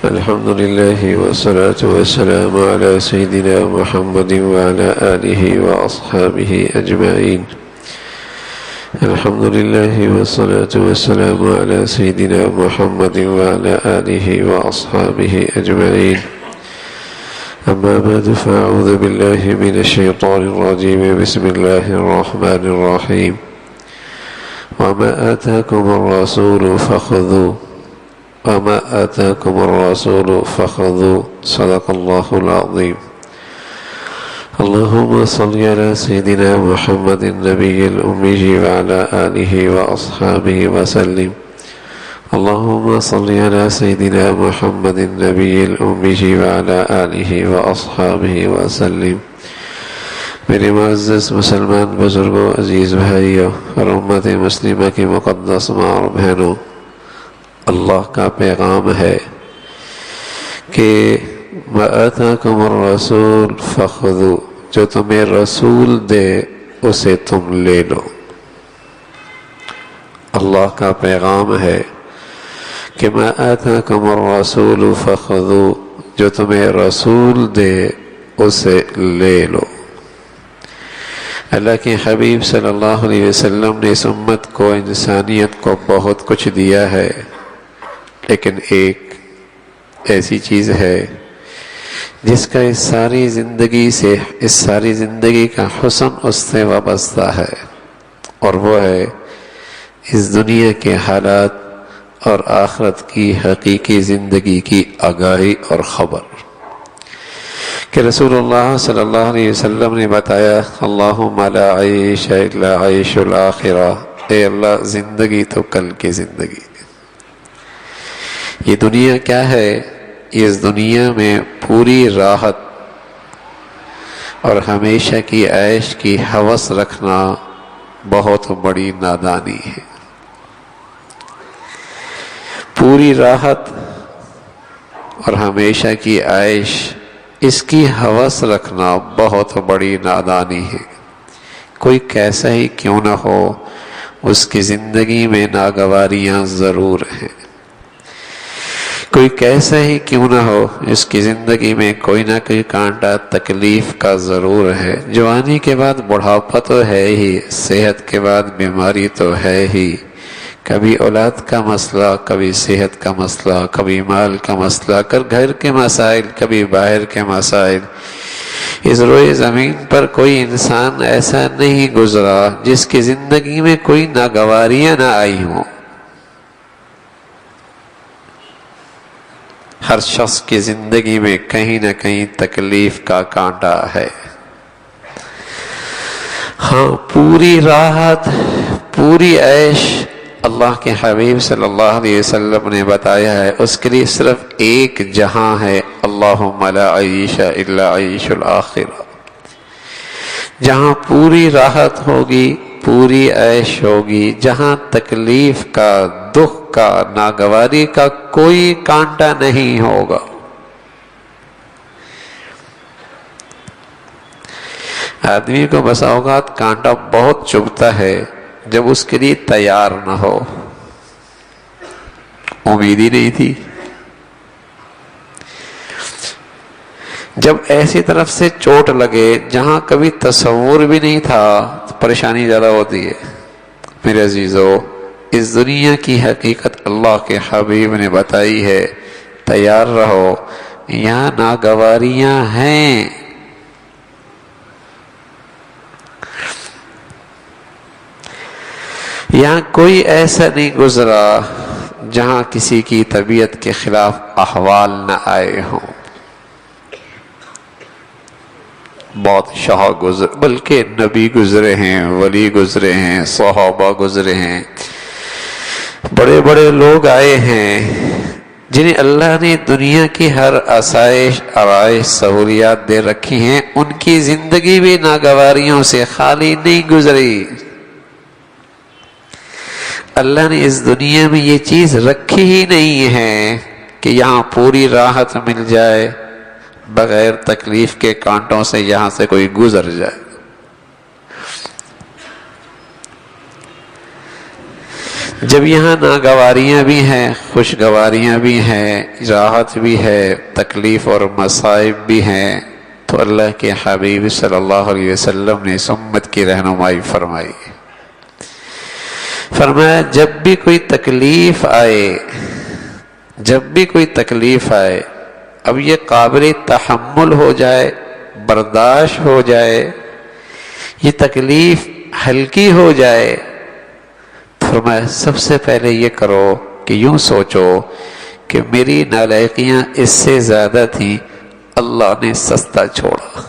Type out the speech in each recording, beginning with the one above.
الحمد لله والصلاة والسلام على سيدنا محمد وعلى آله وأصحابه أجمعين. الحمد لله والصلاة والسلام على سيدنا محمد وعلى آله وأصحابه أجمعين. أما بعد فأعوذ بالله من الشيطان الرجيم. بسم الله الرحمن الرحيم. وما آتاكم الرسول فخذوه وما آتاكم الرسول فخذوه. صدق الله العظيم. اللهم صل على سيدنا محمد النبي الأمي وعلى آله وأصحابه وسلم. اللهم صل على سيدنا محمد النبي الأمي وعلى آله وأصحابه وسلم. میرے معزز مسلمان بزرگوں، عزیز بھائیوں اور امت مسلمہ کی مقدس ماں اور بہنوں، اللہ کا پیغام ہے کہ وَآتَاكُمُ الرَّسُولُ فَخُذُوا، جو تمہیں رسول دے اسے تم لے لو۔ اللہ کا پیغام ہے کہ وَآتَاكُمُ الرَّسُولُ فَخُذُوا، جو تمہیں رسول دے اسے لے لو۔ اللہ کے حبیب صلی اللہ علیہ وسلم نے اس امت کو، انسانیت کو بہت کچھ دیا ہے، لیکن ایک ایسی چیز ہے جس کا اس ساری زندگی کا حسن اس سے وابستہ ہے، اور وہ ہے اس دنیا کے حالات اور آخرت کی حقیقی زندگی کی آگاہی اور خبر، کہ رسول اللہ صلی اللہ علیہ وسلم نے بتایا اللہم لا عیش الا عیش الاخرہ، اے اللہ زندگی تو کل کی زندگی۔ یہ دنیا کیا ہے؟ اس دنیا میں پوری راحت اور ہمیشہ کی عیش کی ہوس رکھنا بہت بڑی نادانی ہے۔ پوری راحت اور ہمیشہ کی عیش، اس کی ہوس رکھنا بہت بڑی نادانی ہے۔ کوئی کیسا ہی کیوں نہ ہو، اس کی زندگی میں ناگواریاں ضرور ہیں۔ کوئی کیسا ہی کیوں نہ ہو، اس کی زندگی میں کوئی نہ کوئی کانٹا تکلیف کا ضرور ہے۔ جوانی کے بعد بڑھاپا تو ہے ہی، صحت کے بعد بیماری تو ہے ہی، کبھی اولاد کا مسئلہ، کبھی صحت کا مسئلہ، کبھی مال کا مسئلہ، کبھی گھر کے مسائل، کبھی باہر کے مسائل۔ اس روئے زمین پر کوئی انسان ایسا نہیں گزرا جس کی زندگی میں کوئی ناگواریاں نہ آئی ہوں۔ ہر شخص کی زندگی میں کہیں نہ کہیں تکلیف کا کانٹا ہے۔ ہاں، پوری راحت، پوری عیش اللہ کے حبیب صلی اللہ علیہ وسلم نے بتایا ہے، اس کے لیے صرف ایک جہاں ہے، اللہم لا عیش الا عیش الاخرہ، جہاں پوری راحت ہوگی، پوری عیش ہوگی، جہاں تکلیف کا، دکھ کا، ناگواری کا کوئی کانٹا نہیں ہوگا۔ آدمی کو بسا اوقات کانٹا بہت چبھتا ہے جب اس کے لیے تیار نہ ہو، امید ہی نہیں تھی۔ جب ایسی طرف سے چوٹ لگے جہاں کبھی تصور بھی نہیں تھا تو پریشانی زیادہ ہوتی ہے۔ میرے عزیزو، اس دنیا کی حقیقت اللہ کے حبیب نے بتائی ہے، تیار رہو، یہاں ناگواریاں ہیں۔ یہاں کوئی ایسا نہیں گزرا جہاں کسی کی طبیعت کے خلاف احوال نہ آئے ہوں۔ بہت شاہ گزر، بلکہ نبی گزرے ہیں، ولی گزرے ہیں، صحابہ گزرے ہیں، بڑے بڑے لوگ آئے ہیں جنہیں اللہ نے دنیا کی ہر آسائش، آرائش، سہولیات دے رکھی ہیں، ان کی زندگی بھی ناگواریوں سے خالی نہیں گزری۔ اللہ نے اس دنیا میں یہ چیز رکھی ہی نہیں ہے کہ یہاں پوری راحت مل جائے، بغیر تکلیف کے کانٹوں سے یہاں سے کوئی گزر جائے۔ جب یہاں ناگواریاں بھی ہیں، خوشگواریاں بھی ہیں، راحت بھی ہے، تکلیف اور مصائب بھی ہیں، تو اللہ کے حبیب صلی اللہ علیہ وسلم نے اس امت کی رہنمائی فرمائی. فرمایا جب بھی کوئی تکلیف آئے، جب بھی کوئی تکلیف آئے، اب یہ قابل تحمل ہو جائے، برداشت ہو جائے، یہ تکلیف ہلکی ہو جائے، فرمایا سب سے پہلے یہ کرو کہ یوں سوچو کہ میری نالائقیاں اس سے زیادہ تھیں، اللہ نے سستا چھوڑا.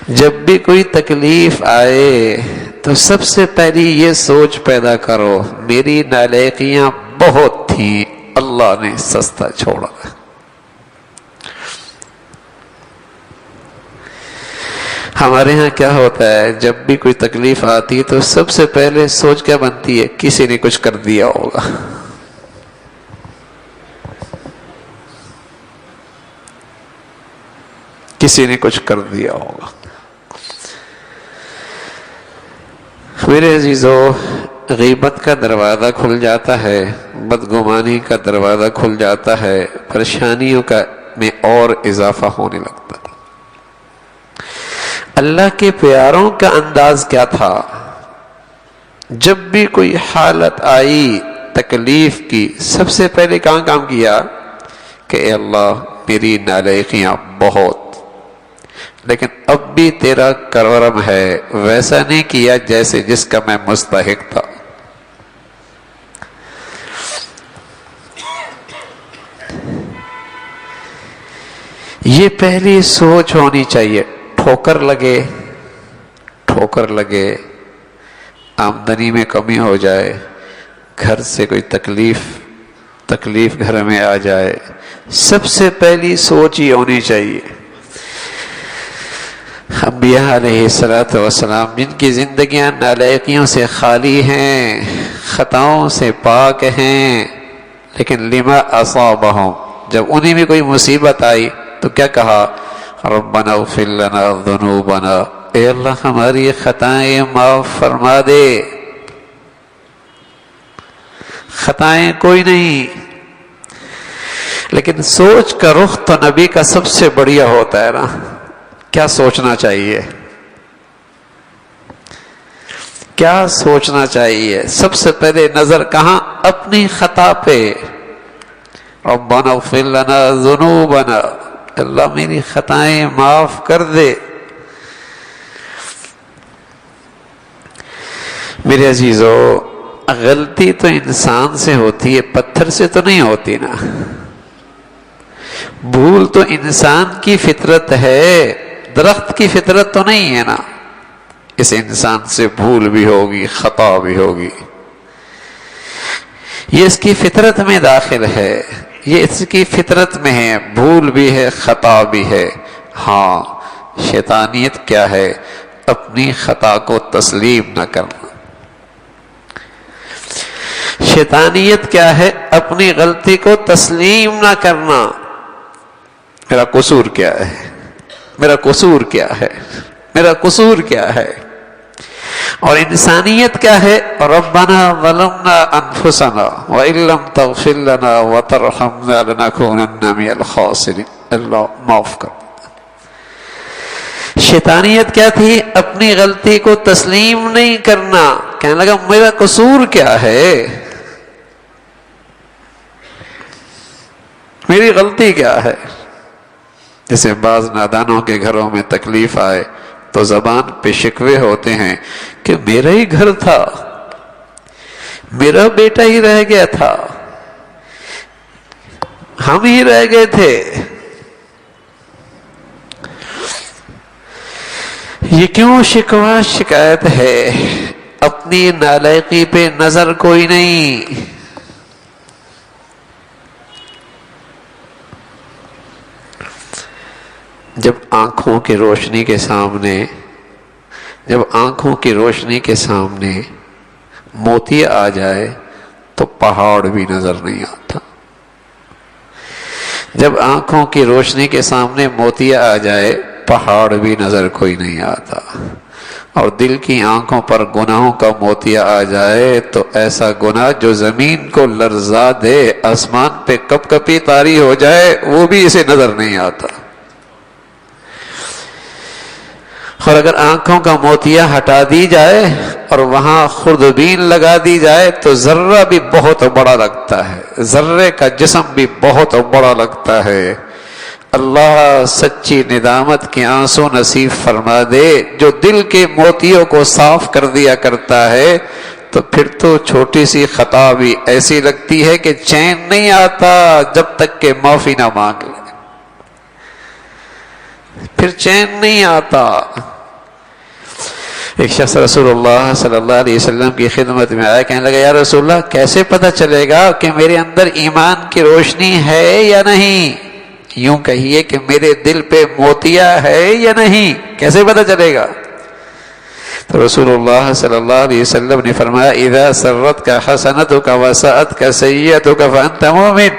جب بھی کوئی تکلیف آئے تو سب سے پہلی یہ سوچ پیدا کرو میری نالائقیاں بہت تھیں، اللہ نے سستا چھوڑا. ہمارے ہاں کیا ہوتا ہے، جب بھی کوئی تکلیف آتی ہے تو سب سے پہلے سوچ کیا بنتی ہے، کسی نے کچھ کر دیا ہوگا. کسی نے کچھ کر دیا ہوگا. میرے عزیزو، غیبت کا دروازہ کھل جاتا ہے، بدگمانی کا دروازہ کھل جاتا ہے، پریشانیوں کا میں اور اضافہ ہونے لگتا ہے. اللہ کے پیاروں کا انداز کیا تھا؟ جب بھی کوئی حالت آئی تکلیف کی، سب سے پہلے کہاں کام کیا کہ اے اللہ میری نالائقیاں بہت، لیکن اب بھی تیرا کرم ہے. ویسا نہیں کیا جیسے جس کا میں مستحق تھا. یہ پہلی سوچ ہونی چاہیے. ٹھوکر لگے، آمدنی میں کمی ہو جائے، گھر سے کوئی تکلیف گھر میں آ جائے، سب سے پہلی سوچ ہی ہونی چاہیے. انبیاء علیہ الصلوۃ والسلام جن کی زندگیاں نالائقیوں سے خالی ہیں، خطاؤں سے پاک ہیں، لیکن لما اصابہم، جب انہیں بھی کوئی مصیبت آئی تو کیا کہا، ربنا اغفر لنا ذنوبنا، اے اللہ ہماری خطائیں معاف فرما دے. خطائیں کوئی نہیں، لیکن سوچ کا رخ تو نبی کا سب سے بڑھیا ہوتا ہے نا. کیا سوچنا چاہیے، کیا سوچنا چاہیے؟ سب سے پہلے نظر کہاں؟ اپنی خطا پہ. ربنا اغفر لنا ذنوبنا، اللہ میری خطائیں معاف کر دے. میرے عزیزو، غلطی تو انسان سے ہوتی ہے، پتھر سے تو نہیں ہوتی نا. بھول تو انسان کی فطرت ہے، درخت کی فطرت تو نہیں ہے نا. اس انسان سے بھول بھی ہوگی، خطا بھی ہوگی، یہ اس کی فطرت میں داخل ہے، یہ اس کی فطرت میں ہے. بھول بھی ہے، خطا بھی ہے. ہاں، شیطانیت کیا ہے؟ اپنی خطا کو تسلیم نہ کرنا. شیطانیت کیا ہے؟ اپنی غلطی کو تسلیم نہ کرنا. میرا قصور کیا ہے، میرا قصور کیا ہے، میرا قصور کیا ہے. اور انسانیت کیا ہے؟ ربنا ظلمنا انفسنا وان لم تغفر لنا وترحمنا لنكونن من الخاسرین. اللہ معاف کر. شیطانیت کیا تھی؟ اپنی غلطی کو تسلیم نہیں کرنا. کہنے لگا میرا قصور کیا ہے، میری غلطی کیا ہے. جیسے بعض نادانوں کے گھروں میں تکلیف آئے تو زبان پہ شکوے ہوتے ہیں کہ میرا ہی گھر تھا، میرا بیٹا ہی رہ گیا تھا، ہم ہی رہ گئے تھے. یہ کیوں شکوہ شکایت ہے؟ اپنی نالائقی پہ نظر کوئی نہیں. جب آنکھوں کی روشنی کے سامنے موتی آ جائے تو پہاڑ بھی نظر نہیں آتا. جب آنکھوں کی روشنی کے سامنے موتی آ جائے پہاڑ بھی نظر کوئی نہیں آتا. اور دل کی آنکھوں پر گناہوں کا موتیا آ جائے تو ایسا گناہ جو زمین کو لرزا دے، آسمان پہ کپ کپی طاری ہو جائے، وہ بھی اسے نظر نہیں آتا۔ اور اگر آنکھوں کا موتیا ہٹا دی جائے اور وہاں خوردبین لگا دی جائے تو ذرہ بھی بہت بڑا لگتا ہے، ذرے کا جسم بھی بہت بڑا لگتا ہے۔ اللہ سچی ندامت کے آنسو نصیب فرما دے، جو دل کے موتیوں کو صاف کر دیا کرتا ہے، تو پھر تو چھوٹی سی خطا بھی ایسی لگتی ہے کہ چین نہیں آتا جب تک کہ معافی نہ مانگ لے، پھر چین نہیں آتا۔ ایک شخص رسول اللہ صلی اللہ علیہ وسلم کی خدمت میں آیا، کہنے لگا یا رسول اللہ کیسے پتہ چلے گا کہ میرے اندر ایمان کی روشنی ہے یا نہیں؟ یوں کہیے کہ میرے دل پہ موتیا ہے یا نہیں، کیسے پتہ چلے گا؟ تو رسول اللہ صلی اللہ علیہ وسلم نے فرمایا اذا سرتک حسنتک وساءتک سیئتک فانت مومن،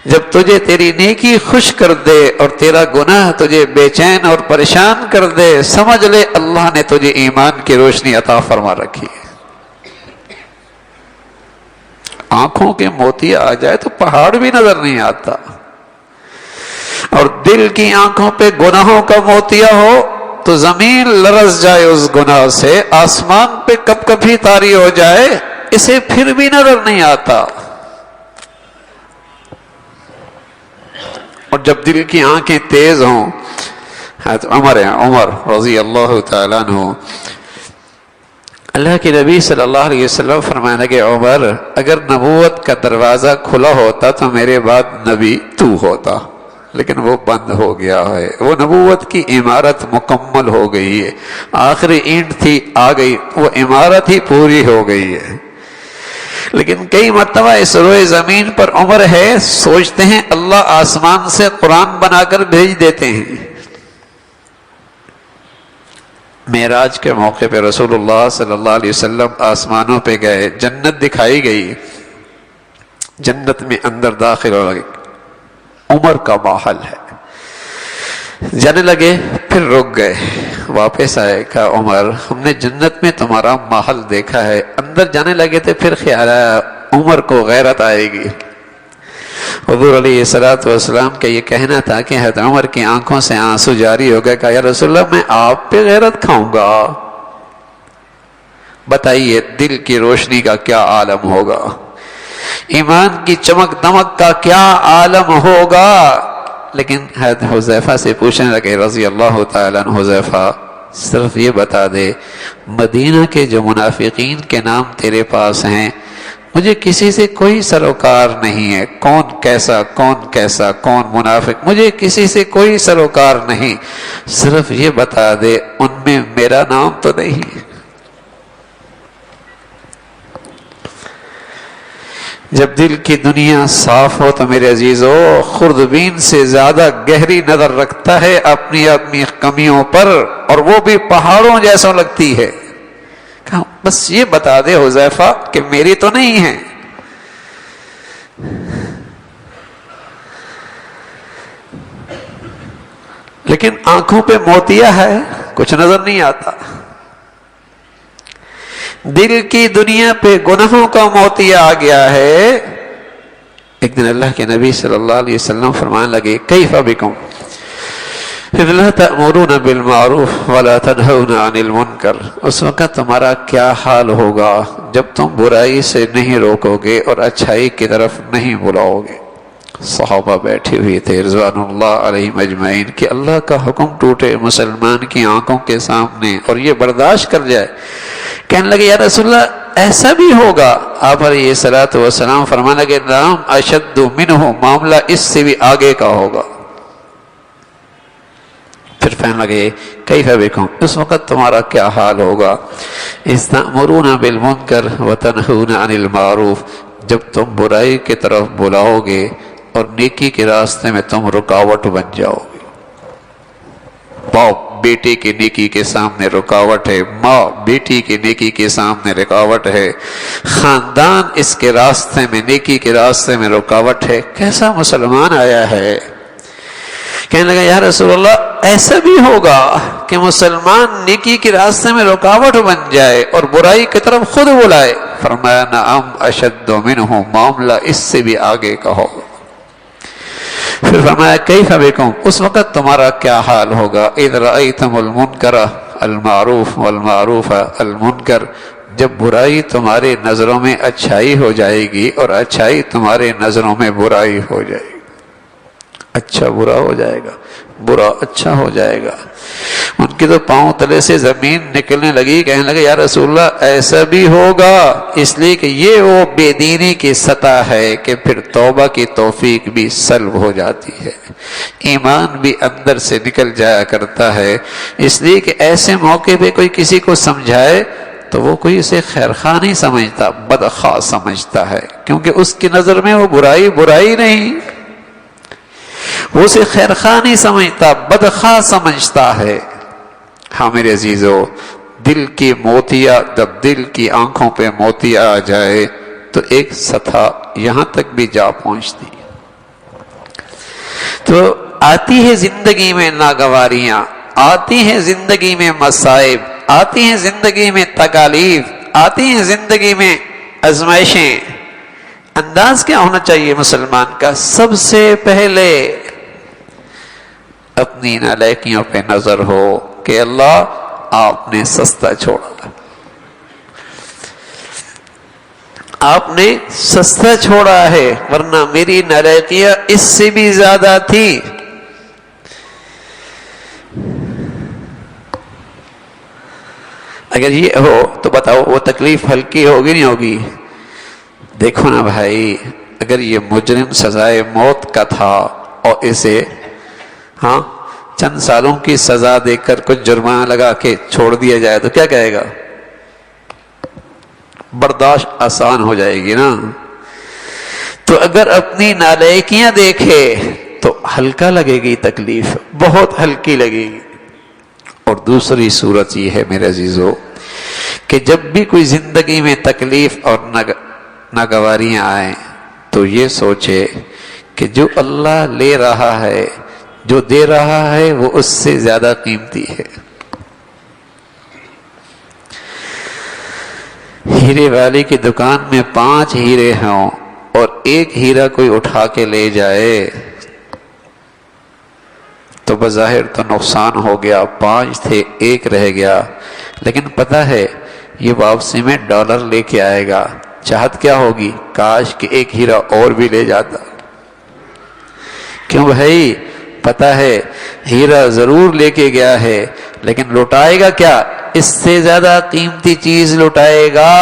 جب تجھے تیری نیکی خوش کر دے اور تیرا گناہ تجھے بے چین اور پریشان کر دے، سمجھ لے اللہ نے تجھے ایمان کی روشنی عطا فرما رکھی ہے۔ آنکھوں کے موتی آ جائے تو پہاڑ بھی نظر نہیں آتا، اور دل کی آنکھوں پہ گناہوں کا موتیا ہو تو زمین لرز جائے اس گناہ سے، آسمان پہ کپ کپی طاری ہو جائے، اسے پھر بھی نظر نہیں آتا۔ اور جب دل کی آنکھیں تیز ہوں، حضرت عمر رضی اللہ تعالیٰ عنہ، اللہ کے نبی صلی اللہ علیہ وسلم فرمانے لگے عمر اگر نبوت کا دروازہ کھلا ہوتا تو میرے بعد نبی تو ہوتا، لیکن وہ بند ہو گیا ہے، وہ نبوت کی عمارت مکمل ہو گئی ہے، آخری اینٹ تھی آ گئی، وہ عمارت ہی پوری ہو گئی ہے۔ لیکن کئی مرتبہ اس روئے زمین پر عمر ہے، سوچتے ہیں اللہ آسمان سے قرآن بنا کر بھیج دیتے ہیں۔ معراج کے موقع پہ رسول اللہ صلی اللہ علیہ وسلم آسمانوں پہ گئے، جنت دکھائی گئی، جنت میں اندر داخل ہو گئے، عمر کا محل ہے، جانے لگے پھر رک گئے، واپس آئے، کہا عمر ہم نے جنت میں تمہارا محل دیکھا ہے، اندر جانے لگے تھے، پھر خیال آیا عمر کو غیرت آئے گی۔ حضور علیہ السلام کا یہ کہنا تھا کہ حضرت عمر کی آنکھوں سے آنسو جاری ہو گئے، کہا یا رسول اللہ میں آپ پہ غیرت کھاؤں گا، بتائیے دل کی روشنی کا کیا عالم ہوگا، ایمان کی چمک دمک کا کیا عالم ہوگا۔ لیکن حضرت حذیفہ سے پوچھنے لگے رضی اللہ تعالیٰ عنہ، حذیفہ صرف یہ بتا دے مدینہ کے جو منافقین کے نام تیرے پاس ہیں، مجھے کسی سے کوئی سروکار نہیں ہے، کون کیسا کون منافق، مجھے کسی سے کوئی سروکار نہیں، صرف یہ بتا دے ان میں میرا نام تو نہیں۔ جب دل کی دنیا صاف ہو تو میرے عزیزو خوردبین سے زیادہ گہری نظر رکھتا ہے اپنی کمیوں پر، اور وہ بھی پہاڑوں جیسا لگتی ہے۔ کہا بس یہ بتا دے حذیفہ کہ میری تو نہیں ہے۔ لیکن آنکھوں پہ موتیا ہے، کچھ نظر نہیں آتا، دل کی دنیا پہ گناہوں کا موتیا آ گیا ہے۔ ایک دن اللہ کے نبی صلی اللہ علیہ وسلم فرمانے لگے کیف بکم اذ لا تأمرون بالمعروف ولا تنہون عن المنکر، اس وقت تمہارا کیا حال ہوگا جب تم برائی سے نہیں روکو گے اور اچھائی کی طرف نہیں بلاؤ گے۔ صحابہ بیٹھے ہوئے تھے رضوان اللہ علیہم اجمعین کہ اللہ کا حکم ٹوٹے مسلمان کی آنکھوں کے سامنے اور یہ برداشت کر جائے۔ کہنے لگے یا رسول اللہ ایسا بھی ہوگا؟ آپ علیہ الصلوۃ والسلام فرمانے لگے نعم اشد منہ، معاملہ اس سے بھی آگے کا ہوگا۔ پھر کہنے لگے کیف بکم، اس وقت تمہارا کیا حال ہوگا؟ اذ تأمرون بالمنکر وتنہون عن المعروف، جب تم برائی کی طرف بلاؤ گے اور نیکی کے راستے میں تم رکاوٹ بن جاؤ گے۔ باپ بیٹے کی نیکی کے سامنے رکاوٹ ہے، ماں بیٹی کی نیکی کے سامنے رکاوٹ ہے، خاندان اس کے راستے میں نیکی کے راستے میں رکاوٹ ہے۔ کیسا مسلمان آیا ہے کہنے لگا یا رسول اللہ ایسا بھی ہوگا کہ مسلمان نیکی کے راستے میں رکاوٹ بن جائے اور برائی کی طرف خود بلائے؟ فرمایا نعم اشد منہ، معاملہ اس سے بھی آگے کا ہوگا۔ پھر فرمایا کیف بکم، اس وقت تمہارا کیا حال ہوگا؟ اذ رأیتم المنکر المعروف والمعروف المنکر، جب برائی تمہارے نظروں میں اچھائی ہو جائے گی اور اچھائی تمہارے نظروں میں برائی ہو جائے گی، اچھا برا ہو جائے گا، برا اچھا ہو جائے گا۔ ان کی تو پاؤں تلے سے زمین نکلنے لگی، کہنے لگے یا رسول اللہ ایسا بھی ہوگا، اس لیے کہ یہ وہ بے دینی کی سطح ہے کہ پھر توبہ کی توفیق بھی سلب ہو جاتی ہے، ایمان بھی اندر سے نکل جایا کرتا ہے۔ اس لیے کہ ایسے موقع پہ کوئی کسی کو سمجھائے تو وہ کوئی اسے خیر خواہ نہیں سمجھتا، بدخواہ سمجھتا ہے، کیونکہ اس کی نظر میں وہ برائی نہیں، وہ اسے خیر خواہ نہیں سمجھتا، بدخواہ سمجھتا ہے۔ ہاں میرے عزیزو، دل کی موتیا، جب دل کی آنکھوں پہ موتیا آ جائے تو ایک سطح یہاں تک بھی جا پہنچتی، تو آتی ہے زندگی میں ناگواریاں، آتی ہیں زندگی میں مصائب، آتی ہیں زندگی میں تکالیف، آتی ہیں زندگی میں آزمائشیں۔ انداز کیا ہونا چاہیے مسلمان کا؟ سب سے پہلے اپنی نالائکیوں پہ نظر ہو کہ اللہ آپ نے سستا چھوڑا، آپ نے سستا چھوڑا ہے، ورنہ میری نالائکیاں اس سے بھی زیادہ تھی۔ اگر یہ ہو تو بتاؤ وہ تکلیف ہلکی ہوگی نہیں ہوگی؟ دیکھو نا بھائی، اگر یہ مجرم سزائے موت کا تھا اور اسے چند سالوں کی سزا دے کر کچھ جرمانہ لگا کے چھوڑ دیا جائے تو کیا کہے گا؟ برداشت آسان ہو جائے گی نا۔ تو اگر اپنی نالائکیاں دیکھے تو ہلکا لگے گی، تکلیف بہت ہلکی لگے گی۔ اور دوسری صورت یہ ہے میرے عزیزو کہ جب بھی کوئی زندگی میں تکلیف اور ناگواریاں آئیں تو یہ سوچے کہ جو اللہ لے رہا ہے، جو دے رہا ہے، وہ اس سے زیادہ قیمتی ہے۔ ہیرے والی کی دکان میں 5 ہیرے ہوں اور ایک ہیرا کوئی اٹھا کے لے جائے تو بظاہر تو نقصان ہو گیا، 5 تھے ایک رہ گیا، لیکن پتہ ہے یہ واپسی میں $، لے کے آئے گا۔ چاہت کیا ہوگی؟ کاش کہ ایک ہیرا اور بھی لے جاتا۔ کیوں بھائی؟ پتہ ہے ہیرا ضرور لے کے گیا ہے، لیکن لوٹائے گا کیا؟ اس سے زیادہ قیمتی چیز لوٹائے گا۔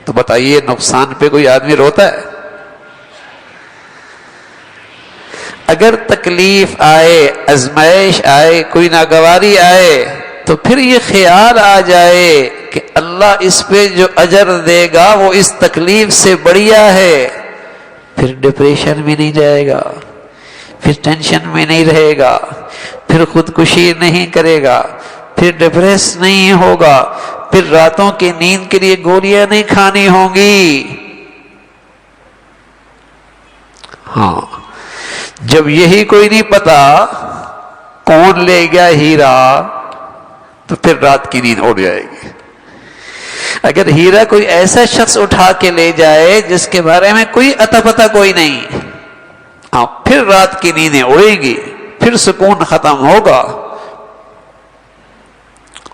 تو بتائیے نقصان پہ کوئی آدمی روتا ہے؟ اگر تکلیف آئے، آزمائش آئے، کوئی ناگواری آئے تو پھر یہ خیال آ جائے کہ اللہ اس پہ جو اجر دے گا وہ اس تکلیف سے بڑھیا ہے، پھر ڈپریشن میں نہیں جائے گا، پھر ٹینشن میں نہیں رہے گا، پھر خودکشی نہیں کرے گا، پھر ڈپریس نہیں ہوگا، پھر راتوں کی نیند کے لیے گولیاں نہیں کھانی ہوں گی۔ ہاں، جب یہی کوئی نہیں پتا کون لے گیا ہیرا تو پھر رات کی نیند اڑ جائے گی۔ اگر ہیرا کوئی ایسا شخص اٹھا کے لے جائے جس کے بارے میں کوئی اتا پتا کوئی نہیں، پھر رات کی نیندیں اڑیں گی، پھر سکون ختم ہوگا۔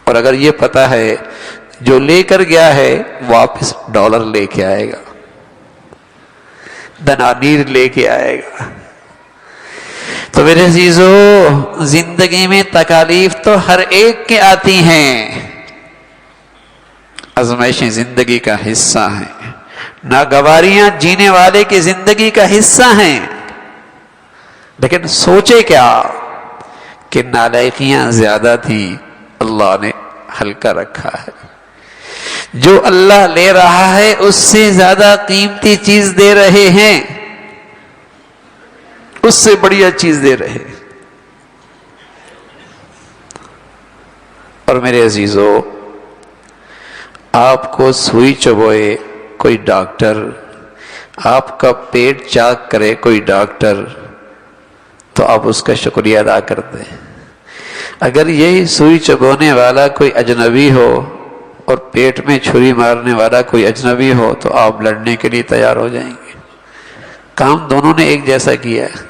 اور اگر یہ پتا ہے جو لے کر گیا ہے واپس $، لے کے آئے گا، دنانیر لے کے آئے گا۔ تو میرے عزیزو، زندگی میں تکالیف تو ہر ایک کے آتی ہیں، آزمائشیں زندگی کا حصہ ہیں، ناگواریاں جینے والے کی زندگی کا حصہ ہیں، لیکن سوچے کیا کہ نالائکیاں زیادہ تھیں، اللہ نے ہلکا رکھا ہے۔ جو اللہ لے رہا ہے اس سے زیادہ قیمتی چیز دے رہے ہیں، اس سے بڑھیا چیز دے رہے ہیں۔ اور میرے عزیزو، آپ کو سوئی چبوئے کوئی ڈاکٹر، آپ کا پیٹ چاک کرے کوئی ڈاکٹر، تو آپ اس کا شکریہ ادا کر دیں۔ اگر یہی سوئی چبونے والا کوئی اجنبی ہو اور پیٹ میں چھری مارنے والا کوئی اجنبی ہو تو آپ لڑنے کے لیے تیار ہو جائیں گے۔ کام دونوں نے ایک جیسا کیا ہے۔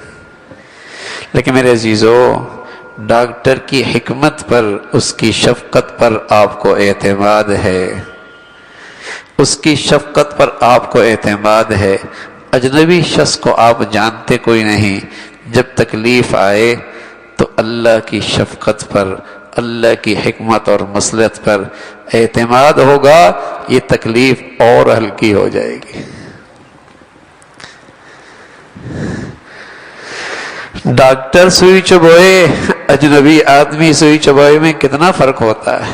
لیکن میرے عزیزو، ڈاکٹر کی حکمت پر، اس کی شفقت پر آپ کو اعتماد ہے، اس کی شفقت پر آپ کو اعتماد ہے۔ اجنبی شخص کو آپ جانتے کوئی نہیں، جب تکلیف آئے تو اللہ کی شفقت پر، اللہ کی حکمت اور مصلحت پر اعتماد ہوگا، یہ تکلیف اور ہلکی ہو جائے گی۔ ڈاکٹر سوئی چبوئے، اجنبی آدمی سوئی چبوئے میں کتنا فرق ہوتا ہے۔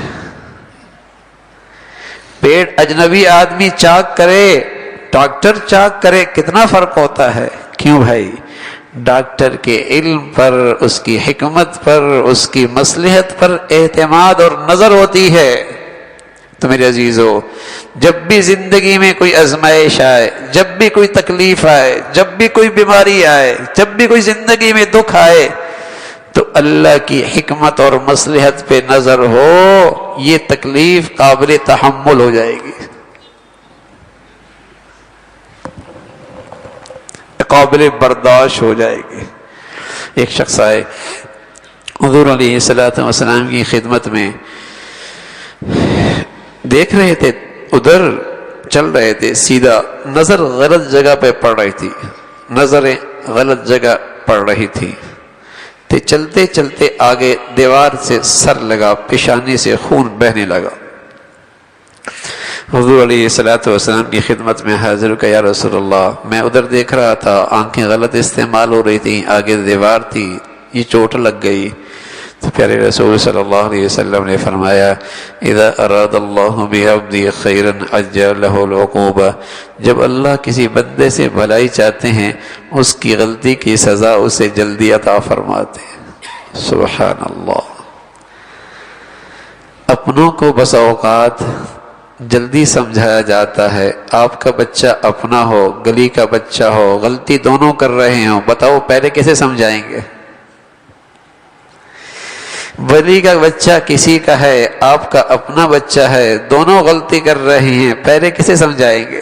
پیٹ اجنبی آدمی چاک کرے، ڈاکٹر چاک کرے، کتنا فرق ہوتا ہے۔ کیوں بھائی؟ ڈاکٹر کے علم پر، اس کی حکمت پر، اس کی مصلحت پر اعتماد اور نظر ہوتی ہے۔ تو میرے عزیزو، جب بھی زندگی میں کوئی آزمائش آئے، جب بھی کوئی تکلیف آئے، جب بھی کوئی بیماری آئے، جب بھی کوئی زندگی میں دکھ آئے، تو اللہ کی حکمت اور مصلحت پہ نظر ہو، یہ تکلیف قابل تحمل ہو جائے گی، قابل برداشت ہو جائے گی۔ ایک شخص آئے حضور علیہ السلام کی خدمت میں، دیکھ رہے تھے، ادھر چل رہے تھے، سیدھا نظر غلط جگہ پہ پڑ رہی تھی، نظریں غلط جگہ پڑ رہی تھی، تو چلتے چلتے آگے دیوار سے سر لگا، پیشانی سے خون بہنے لگا۔ حضور علیہ السلام کی خدمت میں حاضر کہ یا رسول اللہ، میں ادھر دیکھ رہا تھا، آنکھیں غلط استعمال ہو رہی تھیں، آگے دیوار تھی، یہ چوٹ لگ گئی۔ تو پیارے رسول صلی اللہ علیہ وسلم نے فرمایا، اذا اراد اللہ بعبدی خیرا عجل له العقوبہ، جب اللہ کسی بندے سے بھلائی چاہتے ہیں، اس کی غلطی کی سزا اسے جلدی عطا فرماتے ہیں۔ سبحان اللہ۔ اپنوں کو بس اوقات جلدی سمجھایا جاتا ہے، آپ کا بچہ اپنا ہو، گلی کا بچہ ہو، غلطی دونوں کر رہے ہوں، بتاؤ پہلے کیسے سمجھائیں گے؟ ولی کا بچہ کسی کا ہے، آپ کا اپنا بچہ ہے، دونوں غلطی کر رہے ہیں، پہلے کسے سمجھائیں گے؟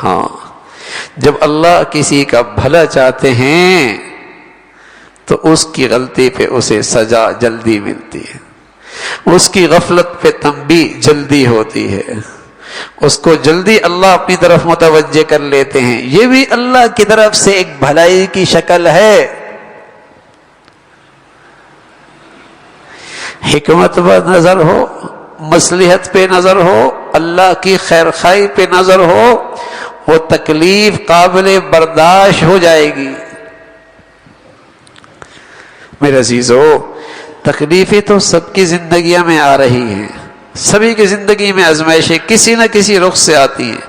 ہاں، جب اللہ کسی کا بھلا چاہتے ہیں تو اس کی غلطی پہ اسے سزا جلدی ملتی ہے، اس کی غفلت پہ تنبیہ جلدی ہوتی ہے، اس کو جلدی اللہ اپنی طرف متوجہ کر لیتے ہیں۔ یہ بھی اللہ کی طرف سے ایک بھلائی کی شکل ہے۔ حکمت پہ نظر ہو، مصلحت پہ نظر ہو، اللہ کی خیر خواہی پہ نظر ہو، وہ تکلیف قابل برداشت ہو جائے گی۔ میرے عزیزو، تکلیفیں تو سب کی زندگیوں میں آ رہی ہیں، سبھی کی زندگی میں آزمائشیں کسی نہ کسی رخ سے آتی ہیں،